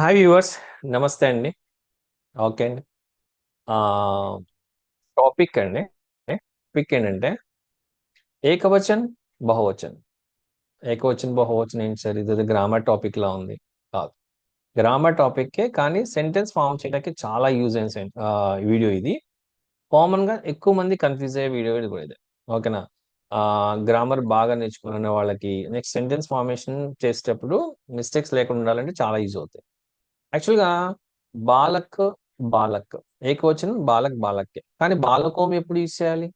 Hi viewers, నమస్తే అండి. Okay అండి. ఆ, టాపిక్ అండి. టాపిక్ ఏంటంటే ఏకవచన్, బహువచన్. ఏకవచన్, బహువచన్ ఏంటి సార్? ఇది గ్రామర్ టాపిక్ లా ఉంది. కాదు, గ్రామర్ టాపిక్కే, కానీ సెంటెన్స్ ఫామ్ చేయడానికి చాలా యూజ్ అయిన వీడియో ఇది. కామన్ గా ఎక్కువ మంది కన్ఫ్యూజ్ అయ్యే వీడియో ఇది కూడా. ఇది ఓకేనా? గ్రామర్ బాగా నేర్చుకున్న వాళ్ళకి నెక్స్ట్ సెంటెన్స్ ఫార్మేషన్ చేసేటప్పుడు మిస్టేక్స్ లేకుండా ఉండాలంటే చాలా యూజ్ అవుతాయి. యాక్చువల్గా బాలక్, బాలక్ ఏకవచనం బాలక్, బాలక్కే. కానీ బాలకోం ఎప్పుడు యూజ్ చేయాలి?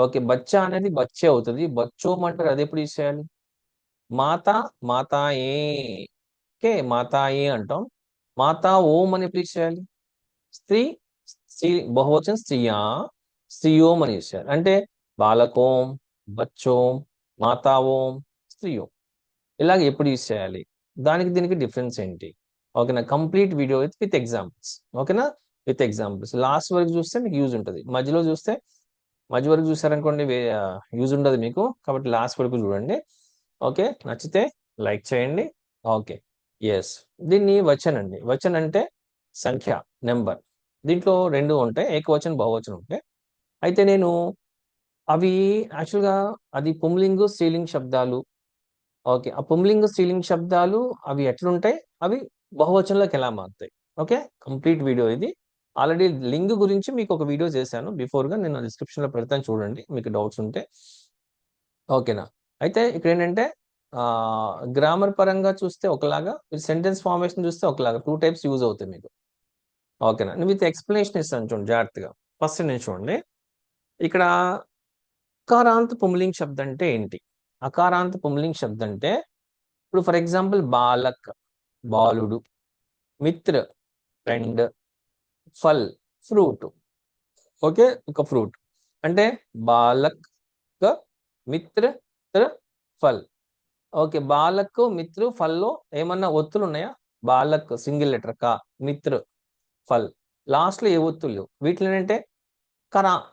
ఓకే, బచ్చా అనేది బచ్చే అవుతుంది. బచ్చోం అంటారు, అది ఎప్పుడు యూజ్ చేయాలి? మాత, మాతాయే. ఓకే, మాతాయే అంటాం. మాతా ఓం అని ఎప్పుడు యూజ్ చేయాలి? స్త్రీ, స్త్రీ బహువచనం స్త్రీయా, స్త్రీయోం అని యూజ్ చేయాలి. అంటే బాలకోం, బచ్చోం, మాతా ఓం, స్త్రీయోం. ఇలాగ ఎప్పుడు యూజ్ చేయాలి? దానికి దీనికి డిఫరెన్స్ ఏంటి? ఓకేనా? Complete video with examples. ఓకేనా? With examples. లాస్ట్ వరకు చూస్తే మీకు యూజ్ ఉంటుంది. మధ్యలో చూస్తే, మధ్య వరకు చూసారనుకోండి యూజ్ ఉండదు మీకు. కాబట్టి లాస్ట్ వరకు చూడండి. ఓకే, నచ్చితే లైక్ చేయండి. Okay, yes. దీన్ని వచన్ అండి. వచన్ అంటే సంఖ్య, నెంబర్. దీంట్లో రెండు ఉంటాయి, ఏకవచనం, బహువచనం ఉంటాయి. అయితే నేను అవి యాక్చువల్గా అది పుంలింగు, స్త్రీలింగ శబ్దాలు. ఓకే, ఆ పుంలింగ, స్త్రీలింగ శబ్దాలు అవి ఎట్లుంటాయి, అవి బహువచనంలోకి ఎలా మారుతాయి. ఓకే, కంప్లీట్ వీడియో ఇది. ఆల్రెడీ లింగ్ గురించి మీకు ఒక వీడియో చేశాను బిఫోర్ గా, నేను డిస్క్రిప్షన్ లో పెడతాను, చూడండి మీకు డౌట్స్ ఉంటే. ఓకేనా? అయితే ఇక్కడ ఏంటంటే గ్రామర్ పరంగా చూస్తే ఒకలాగా, సెంటెన్స్ ఫార్మేషన్ చూస్తే ఒకలాగా, టూ టైప్స్ యూజ్ అవుతాయి మీకు. ఓకేనా? నేను విత్ ఎక్స్ప్లెనేషన్ ఇస్తాను, చూడండి జాగ్రత్తగా. ఫస్ట్ నేను చూడండి, ఇక్కడ అకారాంత పుంలింగ్ శబ్దం అంటే ఏంటి? అకారాంత పుంలింగ్ శబ్దం అంటే, ఇప్పుడు ఫర్ ఎగ్జాంపుల్ బాలక్, బాలుడు. మిత్ర, ఫ్రెండ్. ఫల్, ఫ్రూట్. ఓకే, ఒక ఫ్రూట్. అంటే బాలక్, మిత్ర, ఫల్. ఓకే, బాలక్, మిత్రు, ఫల్లో ఏమన్నా ఒత్తులు ఉన్నాయా? బాలక్ సింగిల్ లెటర్ కా, మిత్ర, ఫల్. లాస్ట్ లో ఏ ఒత్తులు లేవు. వీటిని ఏంటంటే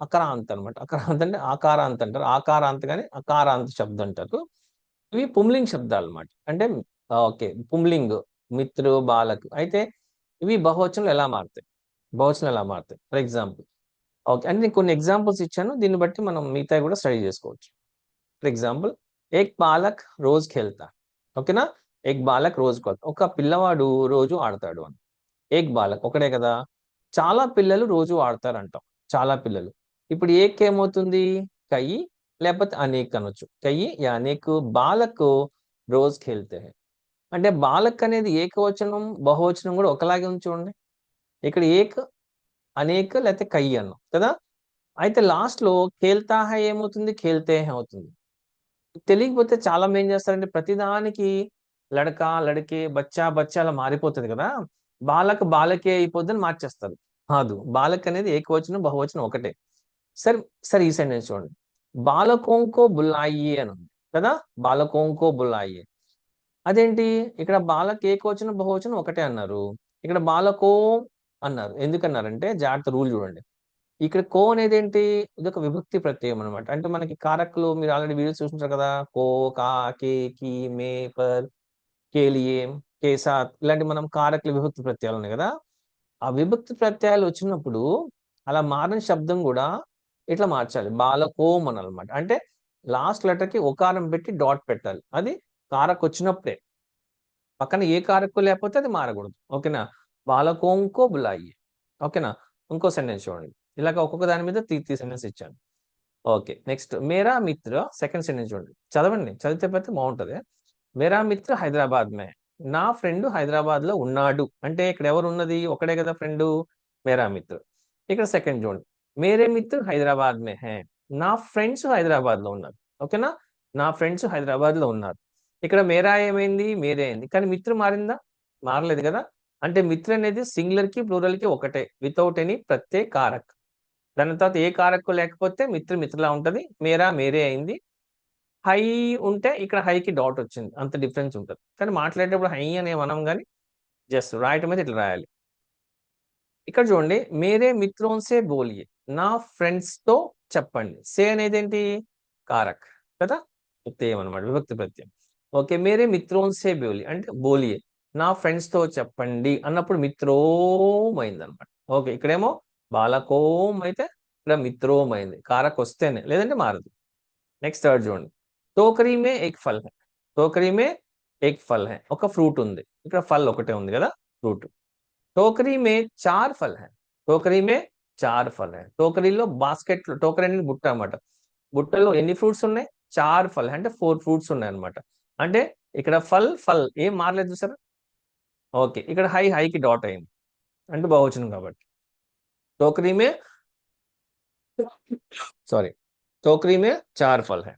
అకరాంత్ అనమాట. అకరాంత్ అంటే ఆకారాంత్ అంటారు. ఆకారాంత్ కానీ అకారాంత్ శబ్దం అంటారు. ఇవి పుంలింగ్ శబ్దాలు అన్నమాట. అంటే ఓకే, పుంలింగ్, మిత్రు, బాలక్. అయితే ఇవి బహువచనంలో ఎలా మారుతాయి? బహువచనం ఎలా మారుతాయి? ఫర్ ఎగ్జాంపుల్, ఓకే, అంటే నేను కొన్ని ఎగ్జాంపుల్స్ ఇచ్చాను, దీన్ని బట్టి మనం మిగతా కూడా స్టడీ చేసుకోవచ్చు. ఫర్ ఎగ్జాంపుల్, ఏక్ బాలక్ రోజ్ ఖేల్తా. ఓకేనా? ఏక్ బాలక్ రోజ్ ఖేల్తా, ఒక పిల్లవాడు రోజు ఆడతాడు అని. ఏక్ బాలక్ ఒకడే కదా. చాలా పిల్లలు రోజు ఆడతారు అంటాం. చాలా పిల్లలు. ఇప్పుడు ఏక్ ఏమవుతుంది? కై, లేకపోతే అనేక్ అనొచ్చు. కై యా అనేక్, బాలక్ రోజ్ ఖేల్తే హై. అంటే బాలక్ అనేది ఏకవచనం, బహువచనం కూడా ఒకలాగే ఉంది చూడండి. ఇక్కడ ఏక్, అనేక, లేకపోతే కై అన్నాం కదా. అయితే లాస్ట్ లో ఖేల్తా హై ఏమవుతుంది? ఖేల్తే హై అవుతుంది. తెలియకపోతే చాలా మంది ఏం చేస్తారంటే ప్రతిదానికి లడక, లడకే, బచ్చా, బచ్చా అలా మారిపోతుంది కదా. బాలక్, బాలకే అయిపోద్దని మార్చేస్తారు. కాదు, బాలక్ అనేది ఏకవచనం, బహువచనం ఒకటే. సరే, సరే, ఈ సెంటెన్స్ చూడండి. బాలకోంకో బుల్లాయి అని ఉంది కదా. బాలకోంకో బుల్లాయి. అదేంటి? ఇక్కడ బాలక్ ఏకవచనం, బహువచనం ఒకటే అన్నారు. ఇక్కడ బాలకో అన్నారు. ఎందుకన్నారంటే జాగ్రత్త, రూల్ చూడండి. ఇక్కడ కో అనేది ఏంటి? ఇది ఒక విభక్తి ప్రత్యయం అనమాట. అంటే మనకి కారకులు మీరు ఆల్రెడీ వీడియోస్ చూస్తుంటారు కదా. కో, కా, కే, కి, మే, పర్, కేలియే, కే సాత్, ఇలాంటి మనం కారకులు విభక్తి ప్రత్యయాలు ఉన్నాయి కదా. ఆ విభక్తి ప్రత్యయాలు వచ్చినప్పుడు అలా మారిన శబ్దం కూడా ఇట్లా మార్చాలి. బాలకోం అని అనమాట. అంటే లాస్ట్ లెటర్ కి ఒకారం పెట్టి డాట్ పెట్టాలి. అది కారకు వచ్చినప్పుడే. పక్కన ఏ కారకు లేకపోతే అది మారకూడదు. ఓకేనా? బాలకోంకో బులాయి. ఓకేనా? ఇంకో సెంటెన్స్ చూడండి. ఇలాగ ఒక్కొక్క దాని మీద త్రీ సెంటెన్స్ ఇచ్చాను. ఓకే, నెక్స్ట్ మేరా మిత్ర. సెకండ్ సెంటెన్స్ చూడండి, చదవండి, చదివితే పోతే బాగుంటది. మేరా మిత్ర హైదరాబాద్ మే. నా ఫ్రెండ్ హైదరాబాద్ లో ఉన్నాడు. అంటే ఇక్కడ ఎవరు ఉన్నది? ఒకడే కదా ఫ్రెండ్, మేరా మిత్ర. ఇక్కడ సెకండ్ చూడండి, మేరే మిత్ర హైదరాబాద్ మే హే. నా ఫ్రెండ్స్ హైదరాబాద్ లో ఉన్నారు. ఓకేనా? నా ఫ్రెండ్స్ హైదరాబాద్ లో ఉన్నారు. ఇక్కడ మేరా ఏమైంది? మేరే అయింది. కానీ మిత్ర మారిందా? మారలేదు కదా. అంటే మిత్ర అనేది సింగులర్ కి, ప్లూరల్ కి ఒకటే, వితౌట్ ఎనీ ప్రత్యయ కారక్. దాని తర్వాత ఏ కారక్కు లేకపోతే మిత్ర, మిత్రలా ఉంటది. మేరా, మేరే అయింది. హై ఉంటే ఇక్కడ హైకి డాట్ వచ్చింది. అంత డిఫరెన్స్ ఉంటుంది. కానీ మాట్లాడేటప్పుడు హై అనే మనం కానీ జస్ట్ రాయటం మీద ఇట్లా రాయాలి. ఇక్కడ చూడండి, మేరే మిత్రోన్సే బోలియే. నా ఫ్రెండ్స్ తో చెప్పండి. సే అనేది ఏంటి? కారక్ కదా, ప్రత్యయం అనమాట, విభక్తి ప్రత్యయం. ఓకే, మేరే మిత్రోన్సే బోలి అంటే బోలియే. నా ఫ్రెండ్స్ తో చెప్పండి అన్నప్పుడు మిత్రోం అయింది అనమాట. ఓకే, ఇక్కడేమో బాలకోం అయితే ఇక్కడ మిత్రోం అయింది. కారక్ వస్తేనే, లేదంటే మారదు. నెక్స్ట్ థర్డ్ చూడండి. టోకరీ మే ఏక్ ఫల్ హై. టోకరీ మే ఏక్ ఫల్ హై, ఒక ఫ్రూట్ ఉంది. ఇక్కడ ఫల్ ఒకటే ఉంది కదా, ఫ్రూట్. టోకరీ మే చార్ ఫల్ హై. టోకరీ మే చార్ ఫల్ హై. టోకరీలో బాస్కెట్, టోకరీ అనేది బుట్ట అన్నమాట. బుట్టలో ఎన్ని ఫ్రూట్స్ ఉన్నాయి? చార్ ఫల్ హై, అంటే 4 ఫ్రూట్స్ ఉన్నాయి అనమాట. అంటే ఇక్కడ ఫల్ ఫల్ ఏం మారలేదు చూసారా. ఓకే, ఇక్కడ హై హైకి డాట్ అయింది అంటే బహువచనం కాబట్టి. टोकरी में సారీ, टोकरी में 4 फल है.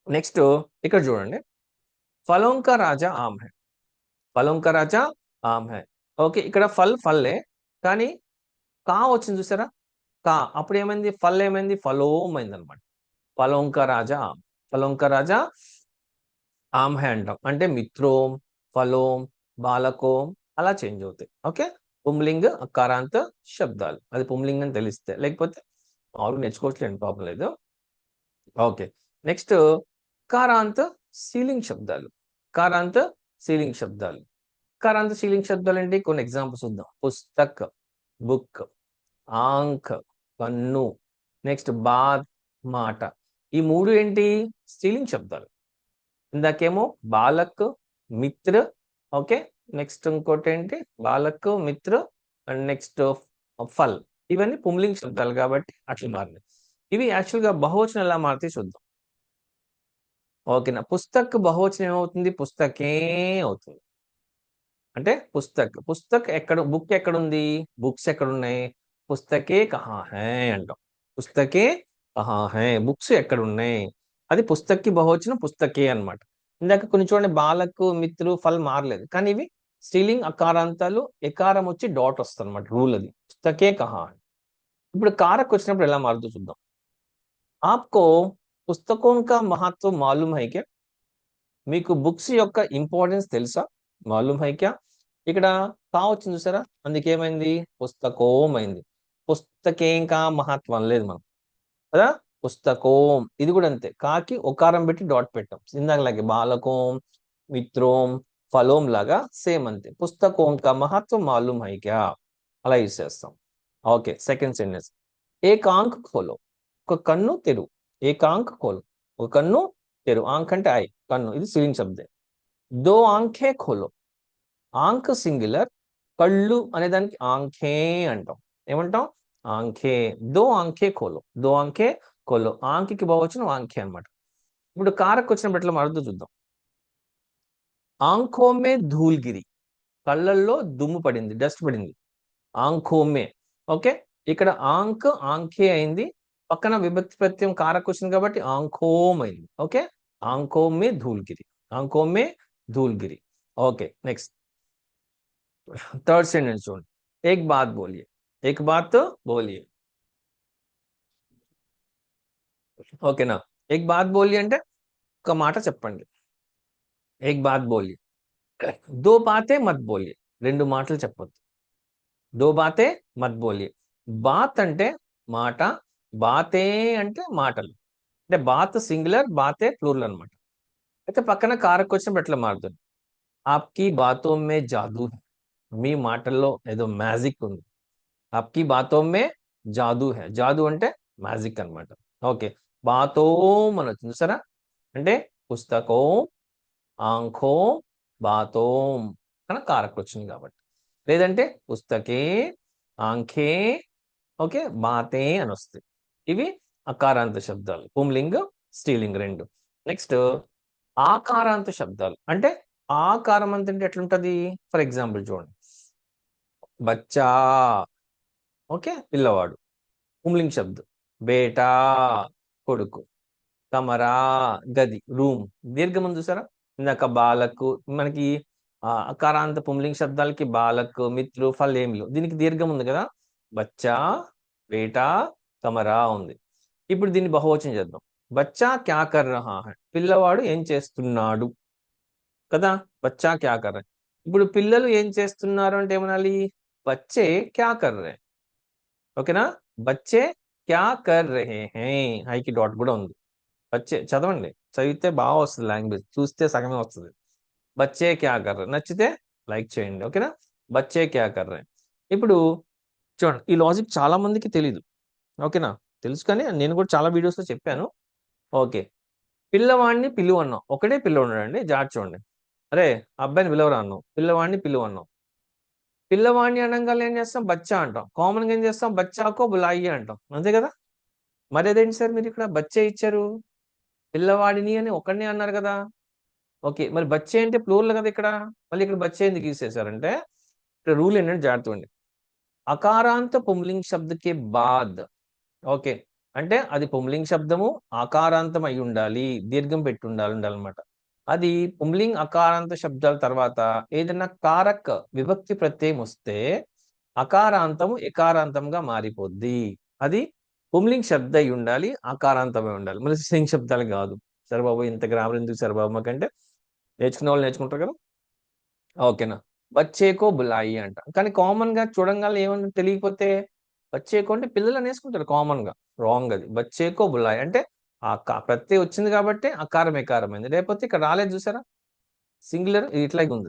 నెక్స్ట్ ఇక్కడ చూడండి. ఫలం కా రాజా ఆమ్ హై. ఫలం కా రాజా ఆమ్ హై. ఓకే, ఇక్కడ ఫల్ ఫల్లే, కానీ కా వచ్చింది చూసారా, కా. అప్పుడు ఏమైంది? ఫల్ ఏమైంది? ఫలోం అయింది అనమాట. ఫలం కా రాజా ఆమ్. ఫలం కా రాజా ఆమ్ హై అంటాం. అంటే మిత్రోం, ఫలోం, బాలకోం అలా చేంజ్ అవుతాయి. ఓకే, పుంలింగ అకారాంత శబ్దాలు. అది పుంలింగం అని తెలిస్తే, లేకపోతే మామూలుగా నేర్చుకోవట్లేదు, ప్రాబ్లం లేదు. ఓకే, నెక్స్ట్ కారాంత సీలింగ్ శబ్దాలు. కారాంత సీలింగ్ శబ్దాలు. కారాంత సీలింగ్ శబ్దాలు ఏంటి? కొన్ని ఎగ్జాంపుల్స్ చూద్దాం. పుస్తక్, బుక్, ఆంక్, కన్ను, నెక్స్ట్ బాత్, మాట. ఈ మూడు ఏంటి? స్త్రీలింగ్ శబ్దాలు. ఇందాకేమో బాలక్, మిత్ర. ఓకే, నెక్స్ట్ ఇంకోటి ఏంటి? బాలక్, మిత్ర, అండ్ నెక్స్ట్ ఫల్. ఇవన్నీ పుంలింగ్ శబ్దాలు కాబట్టి అట్లా మారినాయి. ఇవి యాక్చువల్ గా బహువచనం ఎలా మారితే చూద్దాం. ఓకేనా, పుస్తక్ బహువచనం ఏమవుతుంది? పుస్తకే అవుతుంది. అంటే పుస్తక్, పుస్తక్ ఎక్కడ, బుక్ ఎక్కడుంది? బుక్స్ ఎక్కడున్నాయి? పుస్తకే కహా హై అంటాం. పుస్తకే కహా హై, బుక్స్ ఎక్కడున్నాయి. అది పుస్తక్కి బహువచనం పుస్తకే అన్నమాట. ఇందాక కొన్ని చూడండి, బాలకు, మిత్రు, ఫల్ మారలేదు, కానీ ఇవి స్త్రీలింగ్ అకారాంతాలు. ఎకారం వచ్చి డాట్ వస్తుంది అనమాట, రూల్ అది. పుస్తకే కహా హై. ఇప్పుడు కారక్ వచ్చినప్పుడు ఎలా మారుతుందో చూద్దాం. ఆప్కో పుస్తకోं का महत्व मालूम है क्या? మీకు బుక్స్ యొక్క ఇంపార్టెన్స్ తెలుసా? మాలూమ్ హై క్యా? ఇక్కడ కా వచ్చింది చూసారా, అందుకేమైంది? పుస్తకోం అయింది. పుస్తకేం కా మహత్వం లేదు మనం కదా. పుస్తకోం, ఇది కూడా అంతే. కాకి ఒకారం పెట్టి డాట్ పెట్టాం, ఇందాకలాగే బాలకోం, మిత్రోం, ఫలోం లాగా సేమ్ అంతే. పుస్తకోం కా మహత్వం మాలూమ్ హై క్యా, అలా యూజ్ చేస్తాం. Okay, second sentence. ఏకాంక్ ఖోలో, ఒక కన్ను తెరు. ఏకాంక్ ఖోలో, ఒక కన్ను తెరు. ఆంక్ అంటే ఐ, కన్ను, ఇది స్త్రీలింగ శబ్దే. దో ఆంఖే ఖోలో. ఆంక్ సింగులర్, కళ్ళు అనే దానికి ఆంఖే అంటాం. ఏమంటాం? ఆంఖే. దో ఆంఖే ఖోలో, దో ఆంఖే ఖోలో. ఆంఖకి బహువచనం ఆంఖే అన్నమాట. ఇప్పుడు కారక్ వచ్చినప్పుడు ఎట్లా మారుతుందో చూద్దాం. ఆంఖో మే ధూల్ గిరి, కళ్ళల్లో దుమ్ము పడింది, డస్ట్ పడింది. ఆంఖో మే. ఓకే, ఇక్కడ ఆంక్ ఆంఖే అయింది. పక్కన విభక్తి ప్రత్యయం కారక్ వచ్చింది కాబట్టి ఆంఖోం అయింది. ఓకే, ఆంఖో మే ధూల్ గిరి, ఆంఖో మే ధూల్ గిరి. ఓకే, నెక్స్ట్ థర్డ్ సెంటెన్స్ చూడండి. ఏక్ బాత్ బోలియే. ఏక్ బాత్ బోలియే. ఓకేనా, ఏక్ బాత్ బోలియే అంటే ఒక మాట చెప్పండి. ఏక్ బాత్ బోలియే. దో బాతే మత్ బోలియే, రెండు మాటలు చెప్పొద్దు. దో బాతే మత్ బోలియే. బాత్ అంటే మాట, బాతే అంటే మాటలు. అంటే బాత్ సింగులర్, బాతే ప్లూరల్ అనమాట. అయితే పక్కన కారక్ వచ్చినప్పుడు ఎట్లా మారుతుంది? ఆప్కి బాతో మే జాదూ హై. మీ మాటల్లో ఏదో మ్యాజిక్ ఉంది. ఆప్కి బాతో మే జాదూ హై. జాదూ అంటే మ్యాజిక్ అన్నమాట. ఓకే, బాతోం అని వచ్చింది చూసారా, అంటే పుస్తకం, ఆంఖో, బాతోం అని కారక్ వచ్చింది కాబట్టి. లేదంటే పుస్తకే, ఆంఖే, ఓకే, బాతే అని వస్తాయి. ఇవి అకారాంత శబ్దాలు, పుంలింగ్, స్త్రీలింగ్ రెండు. నెక్స్ట్ ఆకారాంత శబ్దాలు. అంటే ఆకారం అంటే ఎట్లుంటది? ఫర్ ఎగ్జాంపుల్ చూడండి. బచ్చా, ఓకే, పిల్లవాడు, పుంలింగ్ శబ్దం. బేటా, కొడుకు. కమరా, గది, రూమ్. దీర్ఘం ఉంది చూసారా, ఇందాక బాలకు మనకి అకారాంత పుంలింగ్ శబ్దాలకి బాలక్, మిత్రు, ఫల్ ఏమి లేవు. దీనికి దీర్ఘం ఉంది కదా. బచ్చా, బేటా, కమరా ఉంది. ఇప్పుడు దీన్ని బహువచనం చేద్దాం. బచ్చా క్యా కర్ రహా హై, పిల్లవాడు ఏం చేస్తున్నాడు కదా. బచ్చా క్యా కర్ రహా. ఇప్పుడు పిల్లలు ఏం చేస్తున్నారు అంటే ఏమనాలి? బచ్చే క్యా కర్ రహే. ఓకేనా, బచ్చే క్యా కర్ రహే హై, హైకి డాట్ కూడా ఉంది. బచ్చే చదవండి, చదివితే బాగా వస్తుంది లాంగ్వేజ్, చూస్తే సగమే వస్తుంది. బచ్చే క్యా కర్ రహే, నచ్చితే లైక్ చేయండి. ఓకేనా? బచ్చే క్యా కర్ రహే. ఇప్పుడు చూడండి, ఈ లాజిక్ చాలా మందికి తెలీదు. ఓకేనా? తెలుసు కానీ నేను కూడా చాలా వీడియోస్లో చెప్పాను. ఓకే, పిల్లవాడిని పిలువు అన్నాం, ఒకటే పిల్ల ఉన్నాడండి. జాగ్రత్త చూడండి. అరే అబ్బాయిని పిలవరా అన్నాం, పిల్లవాడిని పిలువు అన్నాం. పిల్లవాడిని అనగానే ఏం చేస్తాం? బచ్చా అంటాం. కామన్గా ఏం చేస్తాం? బచ్చాకో బులాయి అంటాం, అంతే కదా? మరి అదేంటి సార్ మీరు ఇక్కడ బచ్చే ఇచ్చారు, పిల్లవాడిని అని ఒకడిని అన్నారు కదా? ఓకే, మరి బచ్చే అంటే ప్లూరల్ కదా ఇక్కడ, మళ్ళీ ఇక్కడ బచ్చే ఎందుకు తీసేశారంటే ఇక్కడ రూల్ ఏంటంటే జాగ్రత్త అండి. అకారాంత పుంలింగ్ శబ్దకే బాద్, ఓకే, అంటే అది పుంలింగ్ శబ్దము ఆకారాంతం అయి ఉండాలి, దీర్ఘం పెట్టి ఉండాలన్నమాట. అది పుంలింగ్ అకారాంత శబ్దాల తర్వాత ఏదైనా కారక విభక్తి ప్రత్యయం వస్తే అకారాంతము ఎకారాంతంగా మారిపోద్ది. అది పుంలింగ్ శబ్ద అయి ఉండాలి, ఆకారాంతమై ఉండాలి, మళ్ళీ స్త్రీలింగ శబ్దాలు కాదు. సరే బాబు, ఇంత గ్రామర్ ఎందుకు సరే బాబు మాకంటే, నేర్చుకునే వాళ్ళు నేర్చుకుంటారు కదా. ఓకేనా? బచ్చేకో బులాయి అంట. కానీ కామన్ గా చూడంగానే ఏమన్నా తెలియకపోతే బచ్చేకో అంటే పిల్లలు అనేసుకుంటారు కామన్ గా. రాంగ్ అది. బచ్చేకో బులాయి అంటే ఆ ప్రత్యయం వచ్చింది కాబట్టి అకారం ఎకారమైంది, లేకపోతే ఇక్కడ రాలేదు చూసారా, సింగులర్ ఇట్లాగే ఉంది.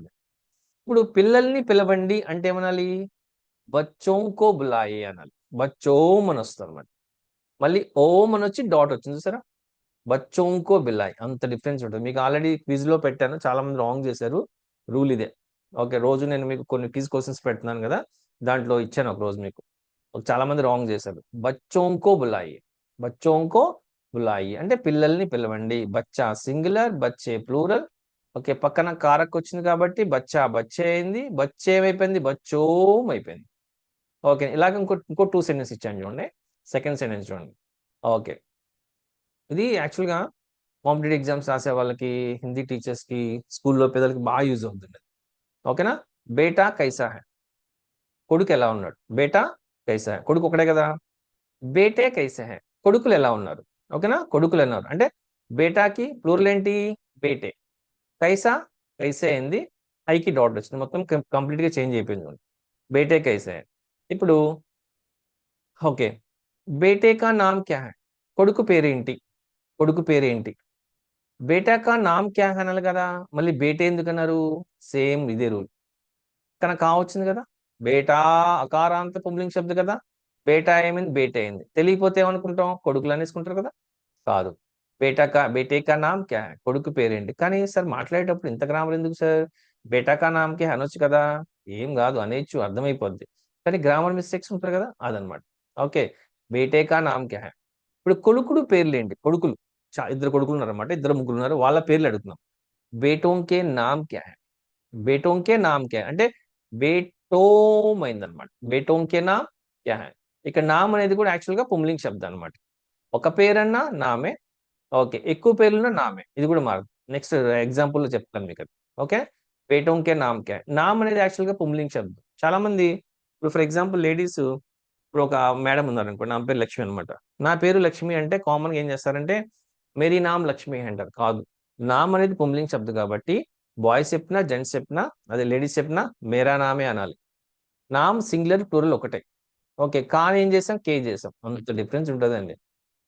ఇప్పుడు పిల్లల్ని పిలవండి అంటే ఏమనాలి? బచ్చోంకో బులాయి అనాలి. బచ్చోం అని వస్తుంది అన్నమాట. మళ్ళీ ఓం అని వచ్చి డాట్ వచ్చింది చూసారా, బచ్చోంకో బిల్లాయి. అంత డిఫరెన్స్ ఉంటుంది. మీకు ఆల్రెడీ క్విజ్ లో పెట్టాను, చాలా మంది రాంగ్ చేశారు. రూల్ ఇదే. ఓకే, రోజు నేను మీకు కొన్ని క్విజ్ క్వశ్చన్స్ పెడుతున్నాను కదా, దాంట్లో ఇచ్చాను ఒక రోజు మీకు. చాలా మంది రాంగ్ చేశారు. బచ్చోంకో బులాయి, బచ్చోంకో బులాయి అంటే పిల్లల్ని పిలవండి. బచ్చా సింగులర్, బచ్చే ప్లూరల్. ఓకే, పక్కన కారక్ వచ్చింది కాబట్టి బచ్చా బచ్చే అయింది, బచ్చే ఏమైపోయింది? బచ్చోం అయిపోయింది. ఓకే, ఇలాగ ఇంకో టూ సెంటెన్స్ ఇచ్చాను చూడండి. సెకండ్ సెంటెన్స్ చూడండి. ఓకే, ఇది యాక్చువల్గా కాంపిటేటివ్ ఎగ్జామ్స్ రాసే వాళ్ళకి, హిందీ టీచర్స్ కి, స్కూల్లో పిల్లలకి బాగా యూజ్ అవుతుంది. ఓకేనా? బేటా కైసా హై, కొడుకు ఎలా ఉన్నాడు? బేటా కైసా హై, కొడుకు ఒకటే కదా. బేటే కైసే హై, కొడుకులు ఎలా ఉన్నారు? ఓకేనా? కొడుకులు ఉన్నారు అంటే బేటాకి ప్లూరల్ ఏంటి? బేటే. కైసా కైసే అయింది, ఐకి డాట్ వచ్చింది, మొత్తం కంప్లీట్ గా చేంజ్ అయిపోయింది. బేటే కైసే హై. ఇప్పుడు ఓకే, బేటే కా నామ్ క్యా హై, కొడుకు పేరేంటి? కొడుకు పేరేంటి? బేటా కా నామ్ క్యా హై అనాలి కదా, మళ్ళీ బేటే ఎందుకు అన్నారు? సేమ్ ఇదే రూల్. కానీ కావచ్చింది కదా, బేటా అకారాంత పుంలింగ్ శబ్దం కదా, బేటా ఏమైంది? బేటే అయింది. తెలియపోతే ఏమనుకుంటాం? కొడుకులు అనేసుకుంటారు కదా. కాదు, బేటే కా నామ్ క్యా హై, కొడుకు పేరేంటి. కానీ సార్ మాట్లాడేటప్పుడు ఇంత గ్రామర్ ఎందుకు సార్? బేటా కా నామ్ క్యా హై అనొచ్చు కదా. ఏం కాదు, అనేచ్చు, అర్థమైపోద్ది. కానీ గ్రామర్ మిస్టేక్స్ ఉంటారు కదా, అదనమాట. ఓకే, బేటే కా నామ్ క్యా హై. ఇప్పుడు కొడుకుడు పేర్లేంటి? కొడుకులు ఇద్దరు కొడుకులు ఉన్నారు అనమాట, ఇద్దరు ముగ్గురు ఉన్నారు, వాళ్ళ పేర్లు అడుగుతున్నాం. బేటోంకే నామ్ క్యా హై, బేటోంకే నామ్ క్యా హై అంటే బేటోమ్ అయిందనమాట. బేటోంకే నామ్ క్యా హై. ఇక్కడ నామ్ అనేది కూడా యాక్చువల్ గా పుంలింగ్ శబ్దం అనమాట. ఒక పేరన్నా నామే, ఓకే, ఎక్కువ పేర్లున్నా నామే, ఇది కూడా మారదు. నెక్స్ట్ ఎగ్జాంపుల్ లో చెప్తాను మీకు అది. ఓకే, బేటోంకే నామ్ క్యా హై. నామ్ అనేది యాక్చువల్ గా పుంలింగ్ శబ్దం. చాలా మంది ఇప్పుడు ఫర్ ఎగ్జాంపుల్ లేడీస్, ఇప్పుడు ఒక మేడం ఉన్నారు అనుకోండి, నా పేరు లక్ష్మి అనమాట. నా పేరు లక్ష్మి అంటే కామన్ గా ఏం చేస్తారంటే మేరీ నామ్ లక్ష్మి అంటారు. కాదు, నామ్ అనేది పుంలింగ్ శబ్దం కాబట్టి బాయ్స్ చెప్పినా జెంట్స్ చెప్పినా, అదే లేడీస్ చెప్పినా మేరా నామే అనాలి. నామ్ సింగులర్ ప్లూరల్ ఒకటే. ఓకే, కానీ ఏం చేసాం? కే చేసాం, అంత డిఫరెన్స్ ఉంటుందండి.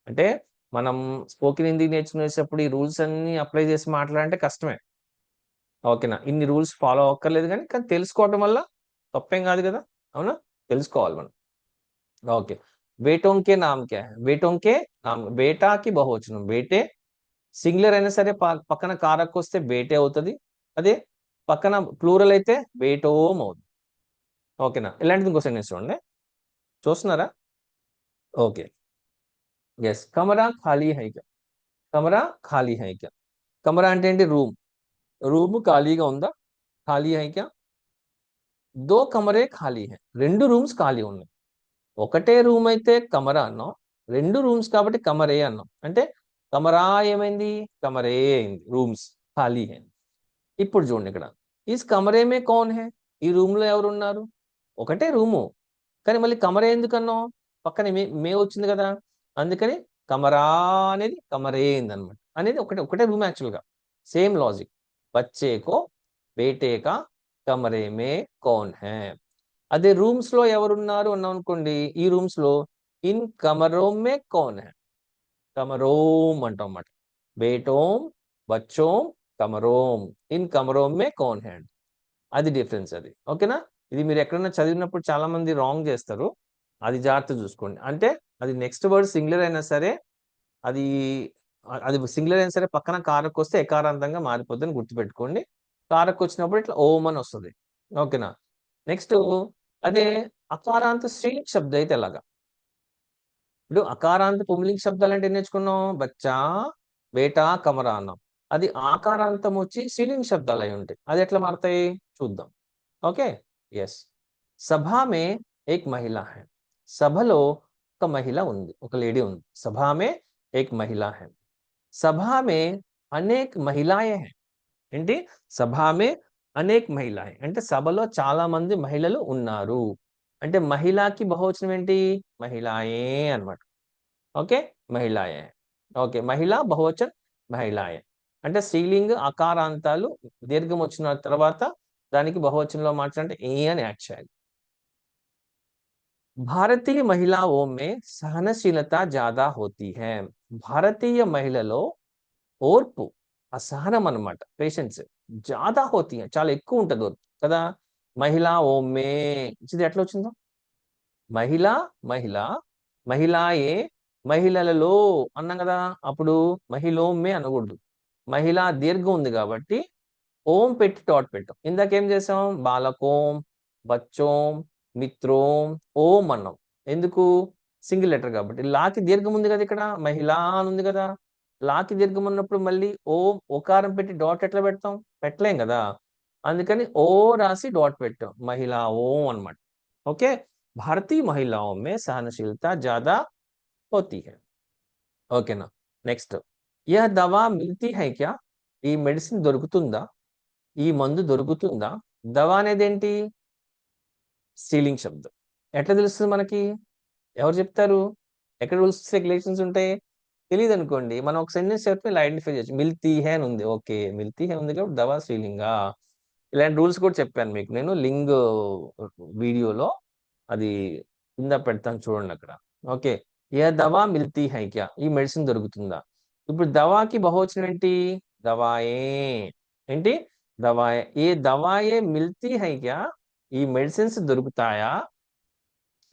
అంటే మనం స్పోకెన్ హిందీ నేర్చుకునేటప్పుడు ఈ రూల్స్ అన్ని అప్లై చేసి మాట్లాడాలంటే కష్టమే. ఓకేనా? ఇన్ని రూల్స్ ఫాలో అవ్వక్కర్లేదు, కానీ కానీ తెలుసుకోవడం వల్ల తప్పేం కాదు కదా. అవునా? తెలుసుకోవాలి మనం. ఓకే, బేటోంకే నామ్ క్యా హై, బేటోంకే నామ్, బేటాకి బహువచనం బేటే. సింగులర్ అయినా సరే పక్కన కారక్ వస్తే బేటే అవుతుంది. అదే పక్కన ప్లూరల్ అయితే బేటోమ్ అవుతుంది. ఓకేనా? ఇలాంటిది ఇంకో సెంటెన్స్ చూడండి, చూస్తున్నారా? ఓకే, ఎస్, కమరా ఖాళీ హై క్యా, కమరా ఖాళీ హై క్యా. కమరా అంటే ఏంటి? రూమ్. రూమ్ ఖాళీగా ఉందా? ఖాళీ హై క్యా. దో కమరే ఖాళీ హై, రెండు రూమ్స్ ఖాళీ ఉన్నాయి. ఒకటే రూమ్ అయితే కమరా అన్నాం, రెండు రూమ్స్ కాబట్టి కమరే అన్నాం. అంటే కమరా ఏమైంది? కమరే అయింది, రూమ్స్ ఖాళీ అయింది. ఇప్పుడు చూడండి ఇక్కడ, ఈస్ కమరే మే కౌన్ హై, ఈ రూమ్ లో ఎవరు ఉన్నారు? ఒకటే రూము, కానీ మళ్ళీ కమరే ఎందుకు అన్నాం? పక్కన మే వచ్చింది కదా, అందుకని కమరా అనేది కమరే అయింది అనమాట. అనేది ఒకటే ఒకటే రూమ్ యాక్చువల్ గా. Same logic. బచ్చేకో బేటేకా కమరే మే కౌన్ హై. అదే రూమ్స్ లో ఎవరున్నారు అన్నాం అనుకోండి, ఈ రూమ్స్ లో ఇన్ కమరోం మే కౌన్ హై, కమరోం అంటాం అన్నమాట. బేటోం, బచ్చోం, కమరోమ్. ఇన్ కమరోమ్ మే కౌన్ హై? అది డిఫరెన్స్ అది. ఓకేనా? ఇది మీరు ఎక్కడైనా చదివినప్పుడు చాలా మంది రాంగ్ చేస్తారు. అది జాగ్రత్తగా చూసుకోండి. అంటే అది నెక్స్ట్ వర్డ్ సింగులర్ అయినా సరే అది అది సింగులర్ అయినా సరే పక్కన కారక్ వస్తే ఎకారాంతంగా మారిపోద్దని గుర్తుపెట్టుకోండి. కారక్ వచ్చినప్పుడు ఇట్లా ఓం అని వస్తుంది. ఓకేనా? నెక్స్ట్ అదే అకారాంత స్త్రీలింగ శబ్ద అయితే ఎలాగా? ఇప్పుడు అకారాంత పుంలింగ శబ్దాలు అంటే ఏం నేర్చుకున్నాం? బచ్చా, బేటా, కమరా అన్నాం. అది ఆకారాంతం వచ్చి స్త్రీలింగ శబ్దాలు అయి ఉంటాయి. అది ఎట్లా మారుతాయి చూద్దాం. Okay, yes. సభామే ఏక్ మహిళ హై. సభలో ఒక మహిళ ఉంది, ఒక లేడీ ఉంది. సభామే ఏక్ మహిళ హై. సభామే అనేక్ మహిళాయే హై. ఏంటి? సభామే అనేక్ మహిళాయే అంటే సభలో చాలా మంది మహిళలు ఉన్నారు. అంటే మహిళకి బహువచనం ఏంటి? మహిళాయే అన్నమాట. ఓకే, మహిళాయే. ఓకే, మహిళ బహువచన్ మహిళాయే. అంటే స్త్రీలింగ అకారాంతాలు దీర్ఘం వచ్చిన తర్వాత దానికి బహువచనంలో మార్చాలంటే ఏ అని యాడ్ చేయాలి. భారతీయ మహిళాओं में सहनशीलता ज्यादा होती है. భారతీయ మహిళలో ఓర్పు, అసహనం అన్నమాట, పేషెన్స్ జాదా హోతీ హై, చాలా ఎక్కువ ఉంటుంది ఓర్పు కదా. మహిళా ఓమే ఇది ఎట్లా వచ్చిందో? మహిళ, మహిళ, మహిళాయే, మహిళలలో అన్నాం కదా. అప్పుడు మహిళోమే అనకూడదు. మహిళ దీర్ఘం ఉంది కాబట్టి ఓం పెట్టి డాట్ పెట్టాం. ఇందాకేం చేసాం? బాలకోం, బచ్చోం, మిత్రోం, ఓం అన్నాం. ఎందుకు? సింగిల్ లెటర్ కాబట్టి. లాకి దీర్ఘం ఉంది కదా, ఇక్కడ మహిళ అని ఉంది కదా. లాకి దీర్ఘం ఉన్నప్పుడు మళ్ళీ ఓం ఓకారం పెట్టి డాట్ ఎట్లా పెడతాం? పెట్టలేం కదా. అందుకని ఓ రాసి డాట్ పెట్టాం. మహిళ ఓం అన్నమాట. ఓకే, భారతీయ మహిళాओं में सहनशीलता ज्यादा होती है. ఓకేనా? నెక్స్ట్, యह దవా మిల్తీ హై క్యా? ఈ మెడిసిన్ దొరుకుతుందా? ఈ మందు దొరుకుతుందా? దవా అనేది ఏంటి? స్త్రీలింగ శబ్దం. ఎట్లా తెలుస్తుంది మనకి? ఎవరు చెప్తారు? ఎక్కడ రూల్స్ రెగ్యులేషన్స్ ఉంటాయి? తెలియదు అనుకోండి, మనం ఒక సెంటెన్స్ చెప్తే ఇలా ఐడెంటిఫై చేయొచ్చు. మిల్తీ హై అని ఉంది, ఓకే, మిల్తీ హై ఉంది కాబట్టి దవా స్త్రీలింగ. ఇలాంటి రూల్స్ కూడా చెప్పాను మీకు నేను లింగ్ వీడియోలో. అది కింద పెడతాను చూడండి అక్కడ. ఓకే, ఏ దవా మిల్తీ హై క్యా? ఈ మెడిసిన్ దొరుకుతుందా? ఇప్పుడు దవాకి బహువచనం ఏంటి? దవాయే. ఏంటి? దవాయే. ఏ దవాయే మిల్తీ హై క్యా? ఈ మెడిసిన్స్ దొరుకుతాయా?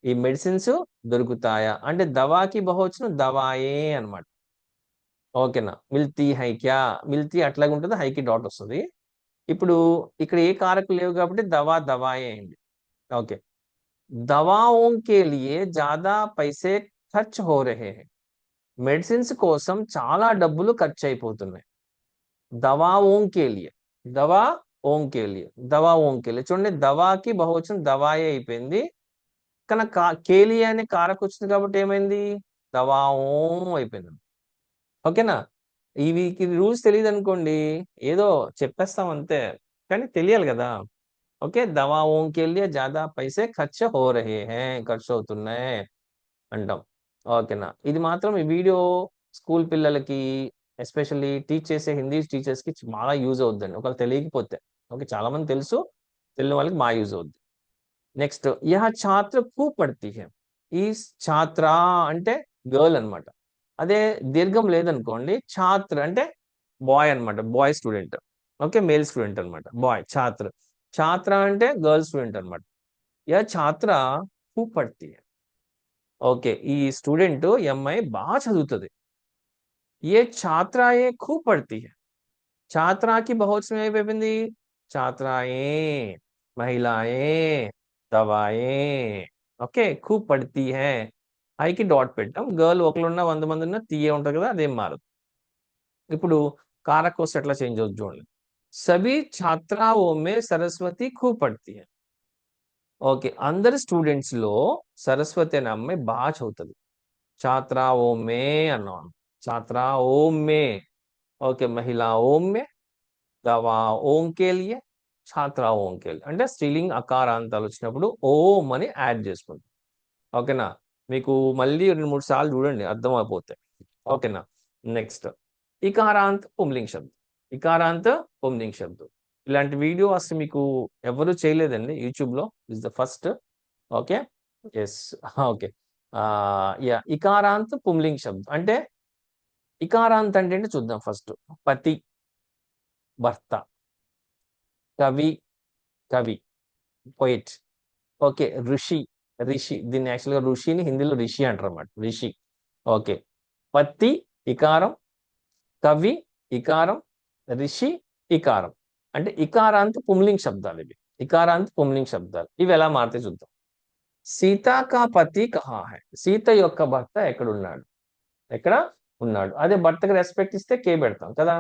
ఈ మెడిసిన్స్ దొరుకుతాయా అంటే దవాకి బహువచనం దవాయే అన్నమాట. ఓకేనా? మిల్తీ హై క్యా? మిల్తీ అట్లాగే ఉంటుంది, హైకి డాట్ వస్తుంది. ఇప్పుడు ఇక్కడ ఏ కారకులు లేవు కాబట్టి దవా దవాయే అయింది. ఓకే, దవాओं के लिए ज्यादा पैसे ఖర్చ్ హో రహే హై. మెడిసిన్స్ కోసం చాలా డబ్బులు ఖర్చు అయిపోతున్నాయి. దవాओं के लिए, దవాओं के लिए, దవాओं के लिए చూడండి, దవాకి బహువచనం దవాయే అయిపోయింది. కానీ కేలియా అనే కారకు వచ్చింది కాబట్టి ఏమైంది? దవాओं అయిపోయింది. ఓకేనా? ఇవి రూల్స్ తెలియదు అనుకోండి, ఏదో చెప్పేస్తాం అంతే, కానీ తెలియాలి కదా. ఓకే, దవాओं के लिए ज्यादा पैसे ఖర్చు హో రహే హై, ఖర్చు అవుతున్నాయి అంటాం. ఓకేనా? ఇది మాత్రం ఈ వీడియో స్కూల్ పిల్లలకి, ఎస్పెషల్లీ టీచ్ చేసే హిందీ టీచర్స్ కి బాగా యూజ్ అవుద్దండి, ఒకవేళ తెలియకపోతే. ఓకే, చాలా మంది తెలుసు, తెలియని వాళ్ళకి బాగా యూజ్ అవుద్ది. నెక్స్ట్, యహ ఛాత్ర ఖూబ్ పढ़ती है. ఈ ఛాత్ర అంటే గర్ల్ అన్నమాట. అదే దీర్ఘం లేదనుకోండి, ఛాత్ర అంటే బాయ్ అన్నమాట, boy student. Okay, male student అన్నమాట, బాయ్ ఛాత్ర. ఛాత్ర అంటే గర్ల్ స్టూడెంట్ అన్నమాట. యహ ఛాత్ర ఖూబ్ పढ़ती है. ఓకే, ఈ స్టూడెంట్, ఈ అమ్మాయి బాగా చదువుతుంది. ఏ ఛాత్రాయే ఖూబ్ పढ़ती है. ఛాత్రాకి బహువచనం అయిపోయింది. ఛాత్రాయే, మహిళాయే, దవాయే. ఓకే, ఖూబ్ పढ़ती है. ఐకి డాట్ పెట్టాం. గర్ల్ ఒకరున్నా 100 మంది ఉన్నా తీయే ఉంటది కదా, అదేం మారదు. ఇప్పుడు కారక్ వస్తే ఎట్లా చేంజ్ అవుతుంది చూడండి. సభీ ఛాత్రాओं में సరస్వతి ఖూబ్ పढ़ती है. ఓకే, అందరి స్టూడెంట్స్ లో సరస్వతి అనే అమ్మాయి బాగా చదువుతుంది. छात्राओं में అన్నాం. छात्राओं में. ఓకే, महिलाओं में, दवाओं के लिए, छात्राओं के लिए అంటే స్త్రీలింగ అకారాంతాలు వచ్చినప్పుడు ఓం అని యాడ్ చేసుకుంటాం. ఓకేనా? మీకు మళ్ళీ 2-3 సార్లు చూడండి, అర్థమైపోతాయి. ఓకేనా? నెక్స్ట్, ఇకారాంత్ పుంలింగ్ శబ్దం. ఇకారాంత్ పుంలింగ్ శబ్దం. ఇలాంటి వీడియో అసలు మీకు ఎవరు చేయలేదండి యూట్యూబ్ లో, is the first. Okay, yes. Okay, yeah, ఇకారాంత్ పుంలింగ్ శబ్దం అంటే, ఇకారాంత్ అంటే ఏంటో చూద్దాం ఫస్ట్. పతి, భర్త. కవి, కవి, పోయిట్. ఓకే. ఋషి, రిషి. దీన్ని యాక్చువల్గా ఋషిని హిందీలో రిషి అంటారు అన్నమాట, రిషి. ఓకే. పత్తి ఇకారం, కవి ఇకారం, రిషి ఇకారం. అంటే ఇకారాంత పుంలింగ్ శబ్దాలు ఇవి. ఇకారాంత పుంలింగ్ శబ్దాలు ఇవి ఎలా మారితే చూద్దాం. సీతా కా పతి కహా హై. సీత యొక్క భర్త ఎక్కడున్నాడు, ఎక్కడ ఉన్నాడు. అదే భర్తకి రెస్పెక్ట్ ఇస్తే కే పెడతాం కదా.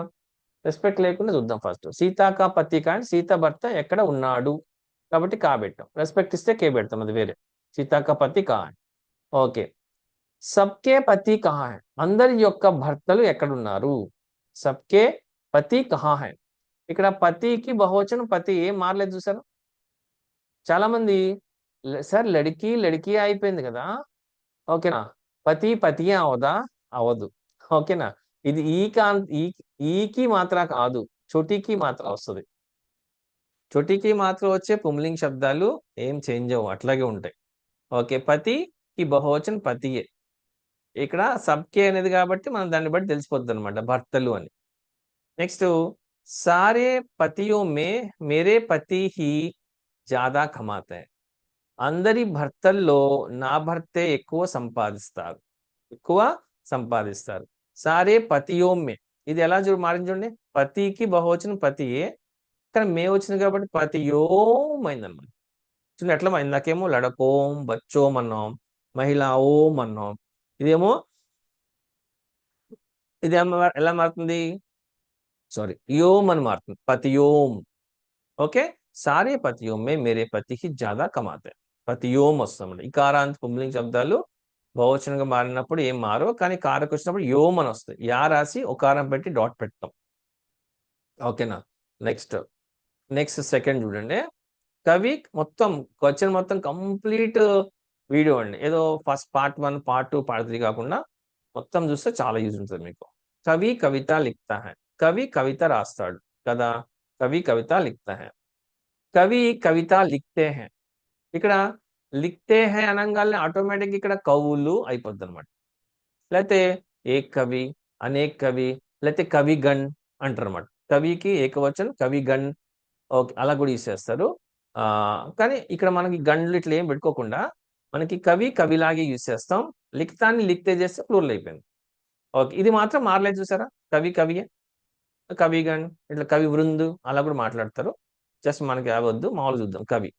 రెస్పెక్ట్ లేకుండా చూద్దాం. ఫస్ట్ సీతా కా పతి కా, సీత భర్త ఎక్కడ ఉన్నాడు కాబట్టి కా పెట్టాం. రెస్పెక్ట్ ఇస్తే కే పెడతాం, అది వేరే. సీతా కా పతి కా హై. ఓకే. సబ్కే పతి కహా హై. అందరి యొక్క భర్తలు ఎక్కడున్నారు. సబ్కే పతి కహా హై. ఇక్కడ పతికి బహువచనం పతి ఏం మారలేదు చూసారు. చాలా మంది సార్ లడికి లడికి అయిపోయింది కదా, ఓకేనా. పతి పతియే అవదా, అవదు. ఓకేనా. ఇది ఈకి మాత్ర కాదు, చోటీకి మాత్ర వస్తుంది. చోటీకి మాత్ర వచ్చే పుంలింగ్ శబ్దాలు ఏం చేంజ్ అవ్వవు, అట్లాగే ఉంటాయి. ఓకే. పతికి బహువచనం పతియే. ఇక్కడ సబ్కే అనేది కాబట్టి మనం దాన్ని బట్టి తెలిసిపోద్ది అనమాట భర్తలు అని. నెక్స్ట్, సారే పతియో మే మేరే పతి హీ జ్యాదా కమాతే. అందరి భర్తల్లో నా భర్తే ఎక్కువ సంపాదిస్తారు, ఎక్కువ సంపాదిస్తారు. సారే పతియో మే, ఇది ఎలా మారింది చూడండి. పతికి బహువచనం పతియే, కానీ మే వచ్చింది కాబట్టి పతియోం అయిందనమాట. చూడండి ఎట్లా ఇందాకేమో లడకోం బచ్చోం అన్నాం, మహిళ ఓం అన్నాం. ఇదేమో ఇదేమో ఎలా మారుతుంది, సారీ योम అని మారుతుంది, పతియోం. ఓకే. సారే పతియోం మే మేరే పతి హి జ్యాదా కమాతే. పతియోం వస్తామండి. ఇకారాంత పుంలింగ్ శబ్దాలు బహువచనంగా మారినప్పుడు ఏం మారో, కానీ కారకు వచ్చినప్పుడు యోం అని వస్తాయి. యా రాసి ఒకారం పెట్టి డాట్ పెడతాం. ఓకేనా. నెక్స్ట్, నెక్స్ట్ సెకండ్ చూడండి. కవి మొత్తం క్వశ్చన్ మొత్తం కంప్లీట్ వీడియో అండి. ఏదో ఫస్ట్ పార్ట్ 1, పార్ట్ 2, పార్ట్ 3 కాకుండా మొత్తం చూస్తే చాలా యూజ్ ఉంటుంది మీకు. కవి కవిత లిఖతా హై. కవి కవిత రాస్తాడు కదా, కవి కవిత లిఖతా హై. కవి కవిత లిఖతే హై. ఇక్కడ లిఖతే హై అనగానే ఆటోమేటిక్ ఇక్కడ కవులు అయిపోద్ది అనమాట. లేకపోతే ఏక్ కవి, అనేక్ కవి, లేకపోతే కవిగణ్ అంటారు అనమాట. కవికి ఏకవచనం కవిగణ్. ఓకే, అలా కూడా యూస్ ఆ కానీ ఇక్కడ మనకి గండ్లు ఇట్లా ఏం పెట్టుకోకుండా మనకి కవి కవిలాగే యూస్ చేస్తాం. లిఖితాన్ని లిఖతే చేస్తే ప్లూరల్ అయిపోయింది. ఓకే, ఇది మాత్రం మారలేదు చూసారా. కవి కవియే, కవిగణ్, ఇట్లా కవి వృందు అలా కూడా మాట్లాడతారు. జస్ట్ మనకి అవద్దు, మామూలు చూద్దాం కవి.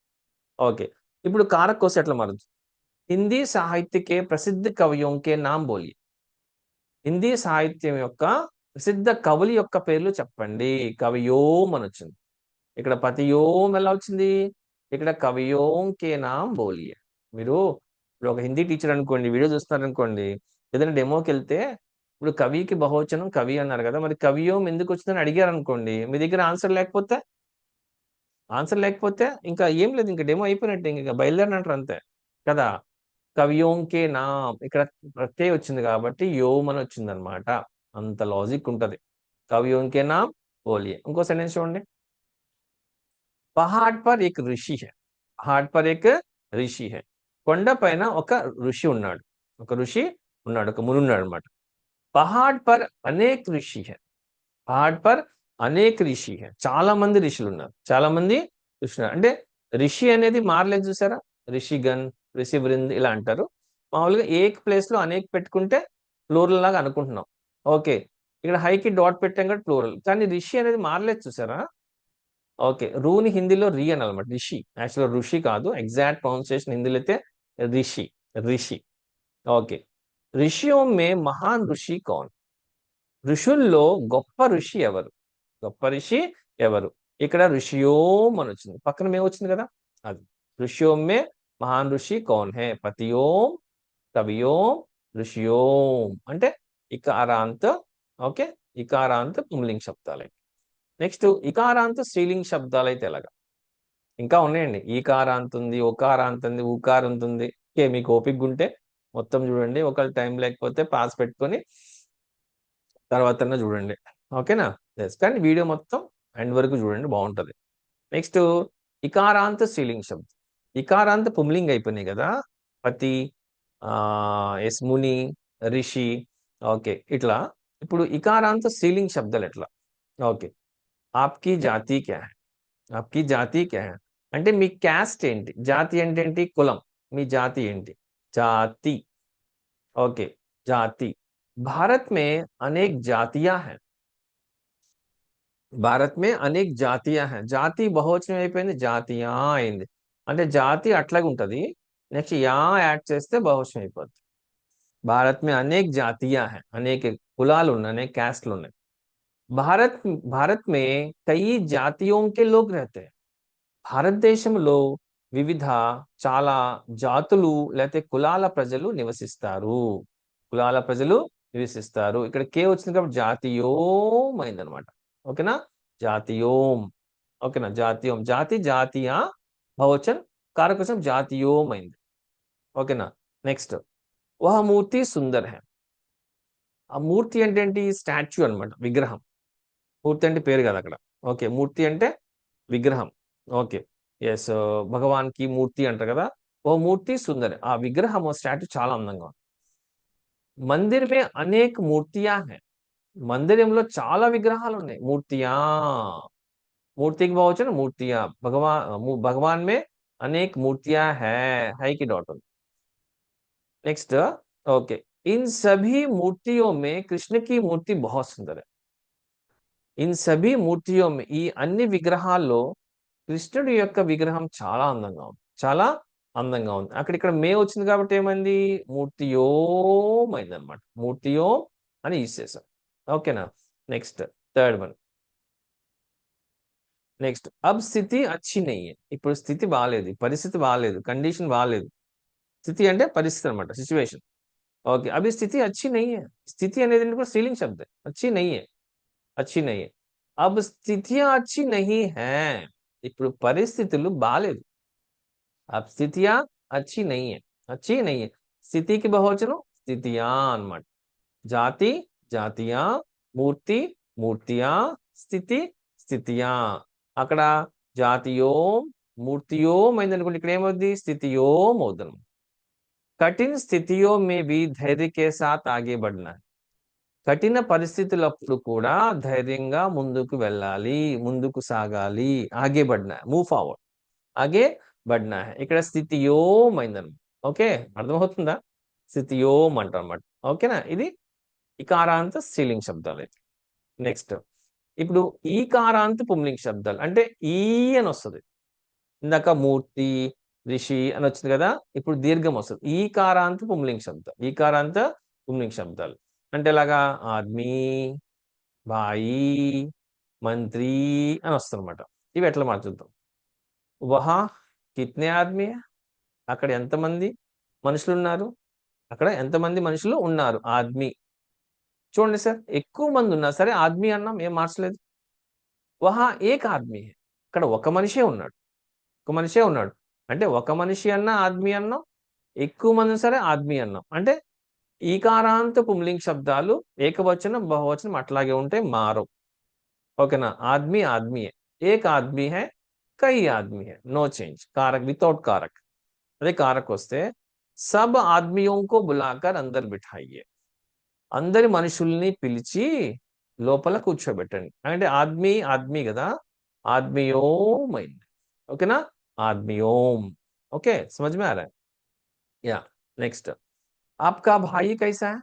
ఓకే. ఇప్పుడు कारक కోసం ఎట్లా మారుతుంది. హిందీ సాహిత్యకే ప్రసిద్ధ కవియోं के नाम बोलिए. హిందీ సాహిత్యం యొక్క ప్రసిద్ధ కవుల యొక్క పేర్లు చెప్పండి. కవియోం అని వచ్చింది. ఇక్కడ పతియోం ఎలా వచ్చింది, ఇక్కడ కవియోం కే నామ్ బోలియే. మీరు ఇప్పుడు ఒక హిందీ టీచర్ అనుకోండి, వీడియో చూస్తున్నారు అనుకోండి, ఏదైనా డెమోకి వెళ్తే ఇప్పుడు కవికి బహువచనం కవి అన్నారు కదా, మరి కవియోం ఎందుకు వచ్చిందని అడిగారు అనుకోండి, మీ దగ్గర ఆన్సర్ లేకపోతే ఇంకా ఏం లేదు, ఇంకా డెమో అయిపోయినట్టే, ఇంకా బయలుదేరినట్టు అంతే కదా. కవియోం కే నామ్, ఇక్కడ ప్రత్యయ వచ్చింది కాబట్టి యోం అని వచ్చింది అనమాట. అంత లాజిక్ ఉంటది. కవియోం కే నామ్ బోలియే. ఇంకో సెంటెన్స్ చూడండి. పహాడ్ పర్ ఏక్ ఋషి హై. పహాడ్ పర్ ఏక్ ఋషి హై. కొండ పైన ఒక ఋషి ఉన్నాడు, ఒక ఋషి ఉన్నాడు, ఒక ముని ఉన్నాడు అనమాట. పహాడ్ పర్ అనేక్ ఋషి హై. పహాడ్ పర్ అనేక్ ఋషి హై. చాలా మంది ఋషులు ఉన్నారు, చాలా మంది ఋషులు ఉన్నారు. అంటే ఋషి అనేది మారలేదు చూసారా. ఋషిగన్, ఋషి వృంద్ ఇలా అంటారు. మామూలుగా ఏక్ ప్లేస్ లో అనేక్ పెట్టుకుంటే ప్లూరల్ లాగా అనుకుంటున్నాం. ఓకే, ఇక్కడ హైకి డాట్ పెట్టాం కాబట్టి ప్లూరల్, కానీ ఋషి అనేది మారలేదు చూసారా. ఓకే, రూని హిందీలో రీ అని అనమాట, రిషి. యాక్చువల్గా ఋషి కాదు, ఎగ్జాక్ట్ ప్రొనౌన్సియేషన్ హిందీలో అయితే రిషి, రిషి. ఓకే. ఋషియోं में महान ఋషి కౌన్. ఋషుల్లో గొప్ప ఋషి ఎవరు, గొప్ప ఋషి ఎవరు. ఇక్కడ ఋషియోం అని వచ్చింది, పక్కన మేము వచ్చింది కదా అది. ఋషియోం में महान ఋషి కౌన్ హే. పతియోం, కవియోం, ఋషియోం అంటే ఇకారాంత. ఓకే, ఇకారాంత పుంలింగ్ శబ్దాలే. నెక్స్ట్, ఇకారాంత స్త్రీలింగ్ శబ్దాలు అయితే ఎలాగా, ఇంకా ఉన్నాయండి. ఈకారాంత ఉంది, ఒకారాంత ఉంది, ఊకారంత ఉంది. ఓకే, మీకు ఓపిక ఉంటే మొత్తం చూడండి, ఒకవేళ టైం లేకపోతే పాస్ పెట్టుకొని తర్వాత చూడండి. ఓకేనా. ఎస్, కానీ వీడియో మొత్తం ఎండ్ వరకు చూడండి, బాగుంటది. నెక్స్ట్, ఇకారాంత స్త్రీలింగ్ శబ్దం. ఇకారాంత పుంలింగ్ అయిపోయినాయి కదా, పతి, ఎస్ ముని, రిషి. ఓకే, ఇట్లా. ఇప్పుడు ఇకారాంత స్త్రీలింగ్ శబ్దాలు ఎట్లా. ఓకే, आपकी जाति क्या है? आपकी जाति क्या है అంటే మీ క్యాస్ట్ ఏంటి? జాతి అంటే ఏంటి? కులం. మీ జాతి ఏంటి? जाति. ओके. जाति. भारत में अनेक जातियां हैं. భారత్ మే అనేక జాతీయ హై. జాతి బహువచనం అయిపోయింది, జాతీయా అయింది. అంటే జాతి అట్లాగే ఉంటది, నెక్స్ట్ యా యాడ్ చేస్తే బహువచనం అయిపోద్ది. భారత్ మే అనేక జాతీయ హై, అనేక కులాలు ఉన్నాయి, అనేక క్యాస్ట్లు ఉన్నాయి. భారత్ భారత్ మే కई జాతిयों के लोग रहते हैं. భారతదేశంలో వివిధ చాలా జాతులు లేకపోతే కులాల ప్రజలు నివసిస్తారు. కులాల ప్రజలు నివసిస్తారు. ఇక్కడ కే వచ్చింది కాబట్టి జాతియోం అయిందనమాట. ఓకేనా? జాతియోం. ఓకేనా? జాతియోం. జాతి జాతీయ బహువచన్ కారకవచనం జాతియోం అయింది. ఓకేనా? నెక్స్ట్, వహ మూర్తి సుందర్ హై. ఆ మూర్తి అంటే ఏంటి? స్టాచ్యూ అన్నమాట, విగ్రహం. మూర్తి అంటే పేరు కాదు అక్కడ. ఓకే, మూర్తి అంటే విగ్రహం. ఓకే. ఎస్. భగవాన్ కి మూర్తి అంటారు కదా, ఓ మూర్తి సుందర్. ఆ విగ్రహం స్టాట్యూ చాలా అందంగా ఉంది. మందిర్ మే అనేక మూర్తియా హై. మందిరంలో చాలా విగ్రహాలు ఉన్నాయి. మూర్తియా. మూర్తికి బహువచనం మూర్తియా. भगवान में अनेक मूर्तियां है की डॉट ఉంది. नेक्स्ट. ओके. इन सभी मूर्तियों में कृष्ण की मूर्ति बहुत सुंदर है. इन सभी मूर्तियों में ఈ అన్ని విగ్రహాల్లో కృష్ణుడి యొక్క విగ్రహం చాలా అందంగా ఉంది. చాలా అందంగా ఉంది. అక్కడ ఇక్కడ మే వచ్చింది కాబట్టి ఏమైంది? మూర్తియోం అయింది అనమాట. మూర్తియోం అని యూజ్ చేశాం. ఓకేనా? Next, third one. నెక్స్ట్, అబ్ స్థితి అచ్చి నహీ. ఇప్పుడు స్థితి బాగాలేదు, పరిస్థితి బాగాలేదు, కండిషన్ బాగాలేదు. స్థితి అంటే పరిస్థితి అనమాట, సిచ్యువేషన్. ఓకే. అభి స్థితి అచ్చి నహీ హై. స్థితి అనేది కూడా స్త్రీలింగ్ శబ్ద. అచ్చి నహీ హై. అచ్చి నహీ హై. అబ్ స్థితియా అచ్చి నహీ హై. ఇప్పుడు పరిస్థితులు బాగాలేదు. अब स्थितियां अच्छी नहीं है. अच्छी नहीं है. స్థితి కి బహువచనం స్థితియా అన్నమాట. జాతి జాతియా, మూర్తి మూర్తియా, స్థితి స్థితియా. అక్కడ జాతియోం మూర్తియోం అయింది అనుకోండి, ఇక్కడ ఏమవుద్ది? స్థితియోం అవుతుంది. కఠిన స్థితియో మే भी धैर्य के साथ आगे बढ़ना है. కఠిన పరిస్థితులప్పుడు కూడా ధైర్యంగా ముందుకు వెళ్ళాలి, ముందుకు సాగాలి. ఆగే బడ్నా, మూవ్ ఫార్వర్డ్. ఆగే బడ్నా హై. ఇక్కడ స్థితియోం అయిందన్నమాట. ఓకే, అర్థమవుతుందా? స్థితియోం అంటారు అన్నమాట. ఓకేనా? ఇది ఇకారాంత స్త్రీలింగ శబ్దాలు అయితే. నెక్స్ట్, ఇప్పుడు ఈకారాంత పుంలింగ శబ్దాలు అంటే ఈ అని వస్తుంది. ఇందాక మూర్తి ఋషి అని వచ్చింది కదా, ఇప్పుడు దీర్ఘం వస్తుంది. ఈకారాంత పుంలింగ శబ్దం. ఈకారాంత పుంలింగ శబ్దాలు అంటే ఎలాగా? ఆద్మీ, భాయి, మంత్రి అని వస్తుంది అనమాట. ఇవి ఎట్లా మార్చుద్దాం? వహా కిత్నే ఆద్మీ హై. అక్కడ ఎంతమంది మనుషులు ఉన్నారు? అక్కడ ఎంతమంది మనుషులు ఉన్నారు? ఆద్మీ. చూడండి సార్, ఎక్కువ మంది ఉన్నా సరే ఆద్మీ అన్నాం, ఏం మార్చలేదు. వహా ఏక్ ఆద్మీ హై. ఇక్కడ ఒక మనిషే ఉన్నాడు. ఒక మనిషే ఉన్నాడు అంటే ఒక మనిషి అన్నా ఆద్మీ అన్నాం, ఎక్కువ మంది సరే ఆద్మీ అన్నాం. అంటే ఈకారాంత పుంలింగ శబ్దాలు ఏకవచనం బహువచనం అట్లాగే ఉంటాయి, మారవు. ఓకేనా? ఆద్మీ ఆద్మీ హై, ఏక్ ఆద్మీ హై, కई आदमी है, नो चेंज. कारक विदाउट कारक. అదే కారక్ వస్తే సబ్ ఆద్మియోं को बुलाकर अंदर बिठाइए. అందరి మనుషుల్ని పిలిచి లోపల కూర్చోబెట్టండి. అంటే ఆద్మీ ఆద్మీ కదా, ఆద్మియోం అయింది. ఓకేనా? ఆద్మియోం. ఓకే, समझ में आ रहा है? या नेक्स्ट, आपका भाई कैसा है?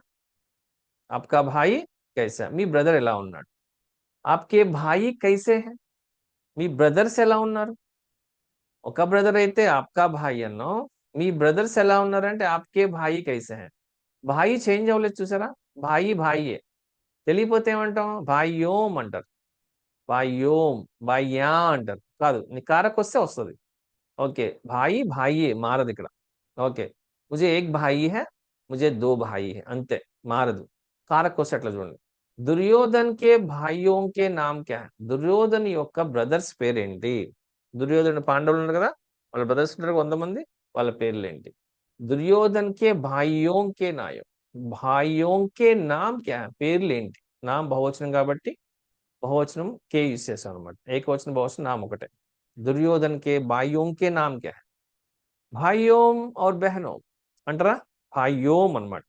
आपका भाई कैसा है? మీ బ్రదర్ ఎలా ఉన్నాడు? आपके भाई कैसे हैं? మీ బ్రదర్స్ ఎలా ఉన్నారు? ఒక బ్రదర్ అయితే ఆప్కా భాయి అన్నాం, మీ బ్రదర్స్ ఎలా ఉన్నారంటే ఆప్కే భాయి కైసే హై. భాయి చేంజ్ అవ్వలేదు చూసారా? భాయి భాయియే. తెలియపోతే ఏమంటాం? భాయ్యోం అంటారు. భాయ్యోం, భాయ్యా అంటారు. కాదు, నీ కారకు వస్తే వస్తుంది. ఓకే, భాయి భాయియే, మారదు ఇక్కడ. ఓకే, ముజే ఏక్ భాయి హై, ముజే దో భాయి హై, అంతే, మారదు. కారకు వస్తే అట్లా చూడండి. దుర్యోధన్ కే భాయియోం కే నామ్ క్యా హై? దుర్యోధన్ యొక్క బ్రదర్స్ పేరేంటి? దుర్యోధన పాండవులు ఉన్నారు కదా, వాళ్ళ బ్రదర్స్ ఉంటారు 100 మంది, వాళ్ళ పేర్లు ఏంటి? దుర్యోధన్ కే భాయియోం కే నాయం, భాయియోం కే నామ్ క్యా హై? పేర్లు ఏంటి? నామ్ బహువచనం కాబట్టి బహువచనం కే యూజ్ చేసాం అనమాట. ఏకవచనం బహువచనం నామ్ ఒకటే. దుర్యోధన్ కే భాయియోం కే నామ్ క్యా హై? భాయియోం और बहनों అంటారా? భాయియోం అన్నమాట.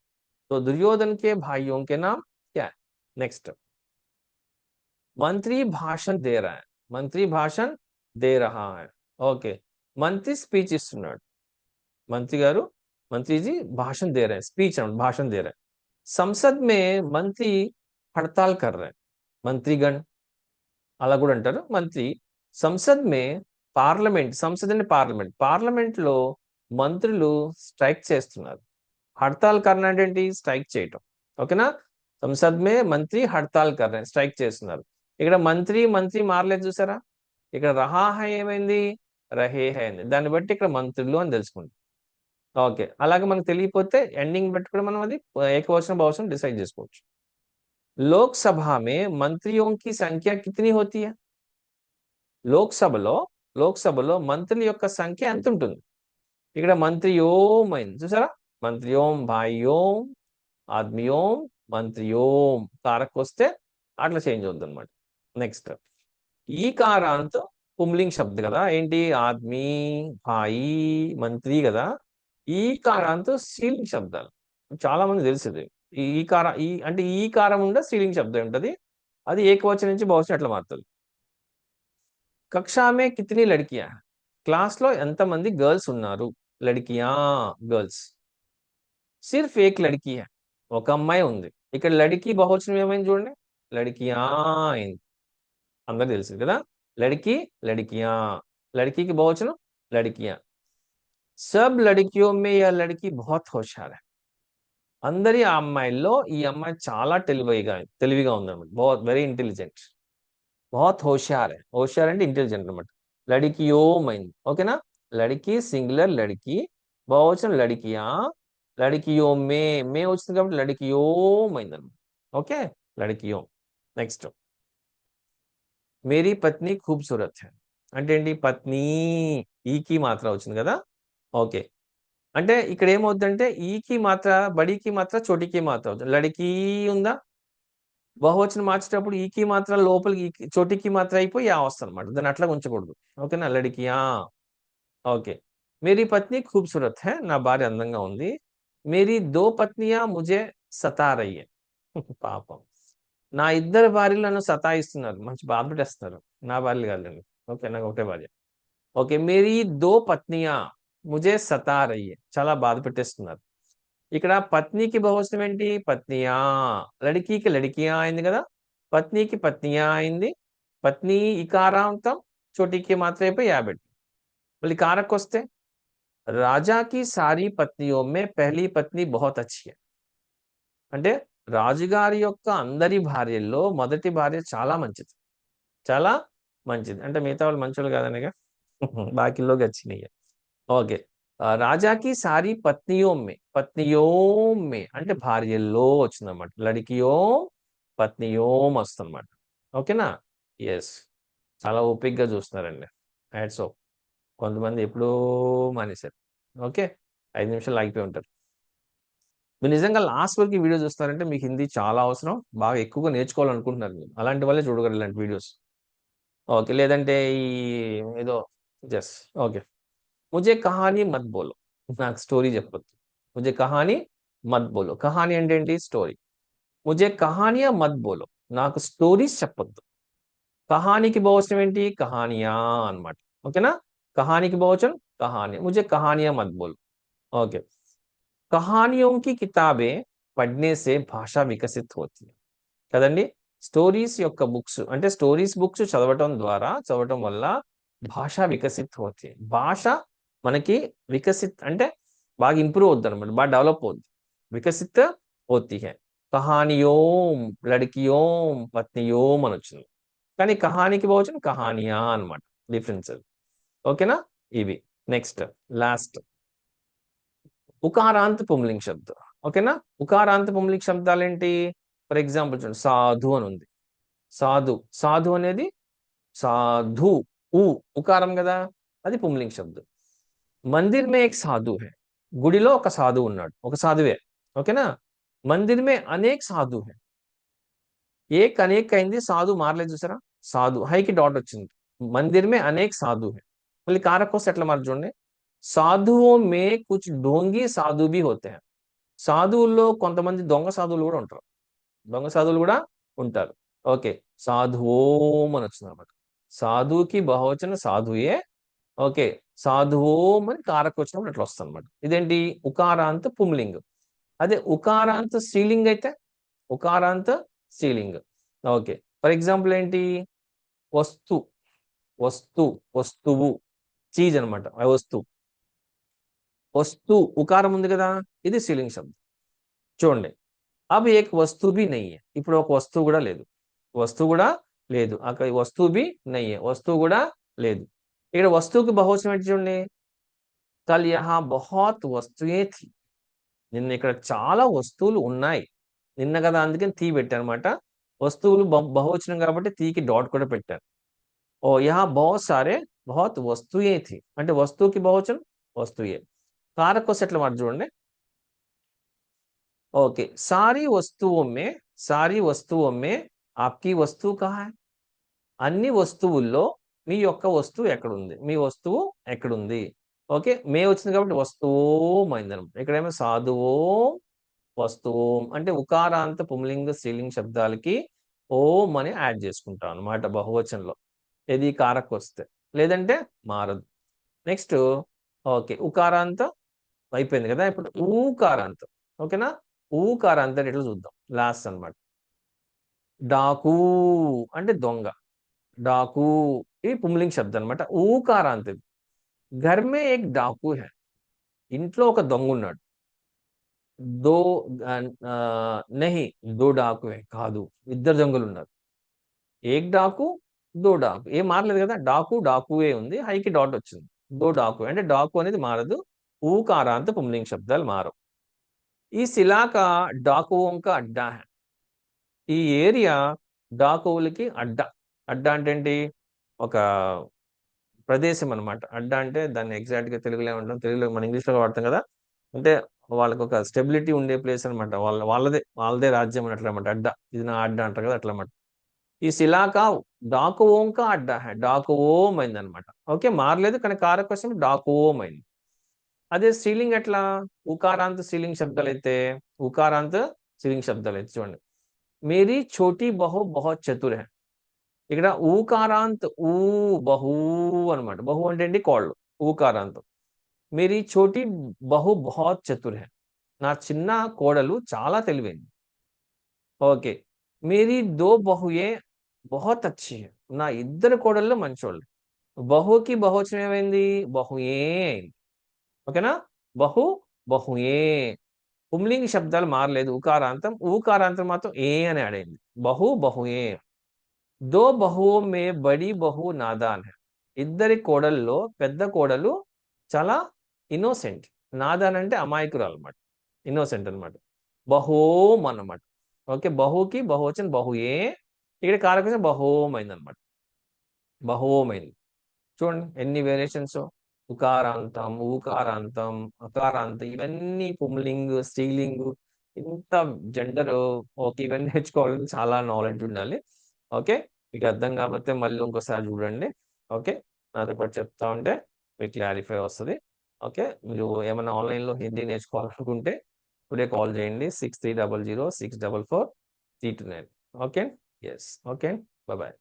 तो दुर्योधन के भाइयों के नाम क्या है? नेक्स्ट, मंत्री भाषण दे रहा है, मंत्री भाषण दे रहा है. ఓకే, మంత్రి స్పీచ్ ఇస్తున్నాడు. మంత్రి గారు, మంత్రి जी भाषण दे रहे हैं, स्पीच भाषण दे रहे हैं. संसद में मंत्री हड़ताल कर रहे हैं. मंत्रीगण అలా కూడా అంటారు. మంత్రి సంసద్ మే, పార్లమెంట్, సంసద్ అంటే పార్లమెంట్, పార్లమెంట్ లో మంత్రులు స్ట్రైక్ చేస్తున్నారు. హర్తాల్ కర్ణ అంటే ఏంటి? స్ట్రైక్ చేయటం. ఓకేనా? సంసద్ మే మంత్రి హర్తాల్ కర్ణ, స్ట్రైక్ చేస్తున్నారు. ఇక్కడ మంత్రి మంత్రి మారలేదు చూసారా? ఇక్కడ రహా హై ఏమైంది? రహే హై అయింది. దాన్ని బట్టి ఇక్కడ మంత్రులు అని తెలుసుకుంటాం. ఓకే, అలాగే మనకు తెలియకపోతే ఎండింగ్ బట్టి కూడా మనం అది ఏకవచనం బహువచనం డిసైడ్ చేసుకోవచ్చు. లోక్సభ మే మంత్రియో కి సంఖ్య కితనీ హోతీ హై? లోక్సభలో లోక్సభలో మంత్రుల యొక్క సంఖ్య ఎంత ఉంటుంది? ఇక్కడ మంత్రి ఓం అయింది చూసారా? మంత్రి ఓం, భాయి ఓం, ఆద్మీ ఓం, మంత్రి ఓం. కారకు వస్తే అట్లా చేంజ్ అవుతుంది అనమాట. నెక్స్ట్, ఈ కారాంతో పుంలింగ్ శబ్ద కదా, ఏంటి? ఆద్మీ, భాయి, మంత్రి కదా. ఈ కారాంతో స్త్రీలింగ్ శబ్దాలు చాలా మంది తెలిసింది. ఈ కార, ఈ అంటే ఈ కారం ఉండే స్త్రీలింగ్ శబ్దం ఉంటది. అది ఏకవచనం నుంచి బహుశా అట్లా మారుతుంది. కక్షా మే కితనీ లడ్కియా? క్లాస్ లో ఎంత మంది గర్ల్స్ ఉన్నారు? లడ్కియా, గర్ల్స్. సిర్ఫ్ ఏక్ లడ్కీ హై, ఒక అమ్మాయి ఉంది. ఇక్కడ లడ్కీ బహువచనం ఏమైంది చూడండి, లడ్కియా అయింది. అందరు తెలుసు కదా, లడ్కీ లడ్కియా. లడ్కీకి బహువచనం లడ్కియా. సబ్ లడ్కియో మే యా లడ్కీ బహుత్ హోషార్ హై. అందరి ఆ అమ్మాయిల్లో ఈ అమ్మాయి చాలా తెలివిగా ఉందన్నమాట. బహుత్ వెరీ ఇంటెలిజెంట్. बहुत होशियार है, होशियार అంటే ఇంటెలిజెంట్ అనమాట. లడికియోం అయింది. ఓకేనా? లడికి సింగులర్, లడికి బహువచనం లడికియా. లడికియో మే వచ్చింది కాబట్టి లడికియోం అయింది అనమాట. ఓకే, లడికియోం. నెక్స్ట్, మేరీ పత్ని ఖూబ్సూరత్ హై అంటే ఏంటి? పత్ని, ఈకి మాత్ర వచ్చింది కదా. ఓకే, అంటే ఇక్కడ ఏమవుతుందంటే ఈకి మాత్ర, బడికి మాత్ర, చోటికి మాత్ర అవుతుంది. లడికి ఉందా, బహువచనం మార్చేటప్పుడు ఈకి మాత్ర లోపలికి చోటికి మాత్ర అయిపోయి యా వస్తుంది అనమాట. దాన్ని అట్లా ఉంచకూడదు. ఓకేనా? లడికియా. ఓకే, మేరీ పత్ని ఖూబ్సూరత్ హై, నా భార్య అందంగా ఉంది. మేరీ దో పత్నియా ముజే సతా రహీ హై. పాపం, నా ఇద్దరు భార్యలు నన్ను సతాయిస్తున్నారు, మంచి బాధ పెట్టేస్తున్నారు. నా భార్యలు కాదండి. ఓకే, నాకు ఒకటే భార్య. ఓకే, మేరీ దో పత్నియా ముజే సతా రహీ హై, చాలా బాధ పెట్టేస్తున్నారు. ఇక్కడ పత్నికి బహువచనం ఏంటి? పత్నియా. లడికీకి లడికియా అయింది కదా. పత్నికి పత్నియా అయింది. పత్ని ఇకారాంతం, చోటికి మాత్రం అయిపోయి యాబెట్. మళ్ళీ కారకు వస్తే రాజాకి సారీ పత్నియో మే పెహ్లీ పత్ని బహుత్ అచ్చి హై అంటే రాజుగారి యొక్క అందరి భార్యల్లో మొదటి భార్య చాలా మంచిది, చాలా మంచిది. అంటే మిగతా వాళ్ళు మంచోళ్ళు కాదనిగా, బాకీలోకి వచ్చినాయి. ఓకే, రాజాకి సారీ పత్నియోం మే అంటే భార్యల్లో వచ్చిందన్నమాట. లడికియోం, పత్నియోం వస్తుందన్నమాట. ఓకేనా? ఎస్, చాలా ఓపిక్గా చూస్తున్నారండి. Hats off. కొంతమంది ఎప్పుడూ మానేశారు. ఓకే, 5 నిమిషాలు ఆగిపోయి ఉంటారు. మీరు నిజంగా లాస్ట్ వరకు ఈ వీడియో చూస్తారంటే మీకు హిందీ చాలా అవసరం, బాగా ఎక్కువగా నేర్చుకోవాలనుకుంటున్నారు మీరు. అలాంటి వాళ్ళే చూడగలరు ఇలాంటి వీడియోస్. ఓకే, లేదంటే ఈ ఏదో జస్ట్ ఓకే. ముజే కహానీ మత్ బోలో, నాకు స్టోరీ చెప్పొద్దు. ముజే కహానీ మత్ బోలో. కహానీ అంటే ఏంటి? స్టోరీ. ముజే కహానియా మత్ బోలో, నాకు స్టోరీస్ చెప్పొద్దు. కహానీకి బహువచనం ఏంటి? కహానియా అన్నమాట. ఓకేనా? కహానీకి బహువచనం కహానీ. ముజే కహానియా మత్ బోలో. ఓకే, కహానియోं की किताबें पढ़ने से भाषा विकसित होती है కదండి. స్టోరీస్ యొక్క బుక్స్ అంటే స్టోరీస్ బుక్స్ చదవటం వల్ల భాష వికసిత్ అవుతుంది. భాష మనకి వికసిత్ అంటే బాగా ఇంప్రూవ్ అవుతుంది అనమాట, బాగా డెవలప్ అవుతుంది. వికసిత్ అవుతీ హై. కహానియోం, లడ్కియోం, పత్నియోం అని వచ్చింది. కానీ కహానికి బహువచనం కహానియా అనమాట. డిఫరెన్స్. ఓకేనా? ఇవి. నెక్స్ట్, లాస్ట్, ఉకారాంత పుంలింగ్ శబ్ద. ఓకేనా? ఉకారాంత పుంలింగ్ శబ్దాలు ఏంటి? ఫర్ ఎగ్జాంపుల్ చూడండి, సాధు అని ఉంది. సాధు, సాధు అనేది సాధు, ఉకారం కదా, అది పుంలింగ్ శబ్దం. మందిర్ మే ఏక్ సాధు హై, గుడిలో ఒక సాధువు ఉన్నాడు, ఒక సాధువే. ఓకేనా? మందిర్ మే అనేక్ సాధు హై, ఏక్ అనేక్ అయింది, సాధు మారలేదు చూసారా? సాధు, హైకి డాట్ వచ్చింది. మందిర్ మే అనేక్ సాధు హై. మళ్ళీ కారక్ వస్తే ఎట్లా మారు చూడండి, సాధువో మే కుచ్ ఢోంగి సాధు భీ హోతే హై. సాధువుల్లో కొంతమంది దొంగ సాధువులు కూడా ఉంటారు, దొంగ సాధువులు కూడా ఉంటారు. ఓకే, సాధుఓం అని వచ్చింది అనమాట. సాధుకి బహువచనం సాధుయే. ఓకే. సాధుఓం అని కారక వచ్చినప్పుడు అట్లా వస్తుంది అనమాట. ఇదేంటి ఉకారాంత పుంలింగ్. అదే ఉకారాంత స్త్రీలింగ్ అయితే ఉకారాంత స్త్రీలింగ్. ఓకే. ఫర్ ఎగ్జాంపుల్ ఏంటి వస్తు వస్తు వస్తువు చీజ్ అనమాట వస్తువు. వస్తు ఉకారం ఉంది కదా, ఇది స్త్రీలింగ శబ్దం. చూడండి अब एक वस्तु भी नहीं है. ఇప్పుడు ఒక వస్తువు కూడా లేదు. వస్తువు కూడా లేదు. అక్కడ వస్తువు भी नहीं है. వస్తువు కూడా లేదు. ఇక్కడ వస్తువుకి బహువచనం ఏంటి చూడండి. కల్ యహా బహుత్ వస్తుయే థీ. నిన్న ఇక్కడ చాలా వస్తువులు ఉన్నాయి. నిన్న కదా అందుకని తీ పెట్టాను అనమాట. వస్తువులు బహువచనం కాబట్టి తీకి డాట్ కూడా పెట్టాను. ఓ యహా బహుత్ సారే బహుత్ వస్తుయే థీ అంటే వస్తువుకి బహువచనం వస్తుయే. कारक को सेटल మాట చూడండి. ओके सारी वस्तुओं में आपकी वस्तु कहाँ है. అన్ని వస్తువుల్లో మీ యొక్క వస్తువు ఎక్కడుంది, మీ వస్తువు ఎక్కడుంది. ఓకే మే వచ్చింది కాబట్టి వస్తువు అయిందనమాట. ఇక్కడేమో సాధువో వస్తువు అంటే ఉకారాంత పుంలింగ స్త్రీలింగ శబ్దాలకి ఓం అని యాడ్ చేసుకుంటాం అనమాట బహువచనంలో. ఏది కారక్ వస్తే, లేదంటే మారదు. నెక్స్ట్ ఓకే ఉకారాంత అయిపోయింది కదా. ఇప్పుడు ఊకారాంతం. ఓకేనా. ఊకారాంతం ఇట్లా చూద్దాం లాస్ట్ అన్నమాట. డాకు అంటే దొంగ. డాకు ఇది పుంలింగ్ శబ్దం అనమాట. ఊకారాంతం. ఘర్ మే ఏక్ డాకు హై. ఇంట్లో ఒక దొంగ ఉన్నాడు. దో నహి దో డాకు హై కాదు, ఇద్దరు దొంగలు ఉన్నారు. ఏక్ డాకు దో డాకు ఏం మారలేదు కదా. డాకు డాకుయే ఉంది, హైకి డాట్ వచ్చింది. దో డాకు అంటే డాకు అనేది మారదు. ఊకారాంత పుంలింగ్ శబ్దాలు మారవు. ఈ శిలాక డాకుओं का అడ్డా హై. ఈ ఏరియా డాకువులకి అడ్డా. అడ్డా అంటే ఏంటి, ఒక ప్రదేశం అనమాట. అడ్డా అంటే దాన్ని ఎగ్జాక్ట్ గా తెలుగులో ఏమంటాం, తెలుగులో మన ఇంగ్లీష్ లో వాడతాం కదా. అంటే వాళ్ళకి ఒక స్టెబిలిటీ ఉండే ప్లేస్ అనమాట. వాళ్ళదే రాజ్యం అన్నట్లు అనమాట. అడ్డా ఇది నా అడ్డా అంటారు కదా అట్లా అనమాట. ఈ శిలాక డాకుओं का అడ్డా హై. డాకుఓం అయింది అనమాట. ఓకే మారలేదు కానీ కారక కోసం డాకుఓం అయింది. అదే స్త్రీలింగ్ ఎట్లా, ఉకారాంత స్త్రీలింగ్ శబ్దాలు అయితే ఉకారాంత స్త్రీలింగ్ శబ్దాలు అయితే చూడండి. మేరీ ఛోటీ బహు బహుత్ చతుర్ హై. ఇక్కడ ఊకారాంత్ ఊ బహు అనమాట. బహు అంటే ఏంటి కోళ్ళు. ఊకారాంతం. మేరీ ఛోటీ బహు బహుత్ చతుర్ హై. నా చిన్న కోడలు చాలా తెలివైంది. ఓకే. మేరీ దో బహుయే బహుత్ అచ్చి హై. నా ఇద్దరు కోడళ్ళు మంచోళ్ళు. బహుకి బహువచనం ఏమైంది, బహుయే అయింది. ఓకేనా. బహు బహుయే. పుంలింగ శబ్దాలు మారలేదు. ఉకారాంతం ఊకారాంతం మాత్రం ఏ అని ఆడైంది. బహు బహుయే. దో బహుओं में బడి బహు నాదాన్ హై. ఇద్దరి కోడల్లో పెద్ద కోడలు చాలా ఇన్నోసెంట్. నాదాన్ అంటే అమాయకురాలు అనమాట. ఇన్నోసెంట్ అనమాట. బహోం అన్నమాట. ఓకే బహుకి బహువచనం బహుయే. ఇక్కడ కారకం బహోం అయింది అనమాట. బహోం అయింది. చూడండి ఎన్ని వేరియేషన్స్. ఉకారాంతం ఊకారాంతం అకారాంతం ఇవన్నీ పుంలింగ్ స్త్రీలింగ్. ఇంత జెండర్. ఓకే ఇవన్నీ నేర్చుకోవాలని చాలా నాలెడ్జ్ ఉండాలి. ఓకే మీకు అర్థం కాకపోతే మళ్ళీ ఇంకోసారి చూడండి. ఓకే నాతో పాటు చెప్తా ఉంటే మీకు క్లారిఫై వస్తుంది. ఓకే మీరు ఏమైనా ఆన్లైన్లో హిందీ నేర్చుకోవాలనుకుంటే టుడే కాల్ చేయండి 6300 644 329. Okay yes okay bye.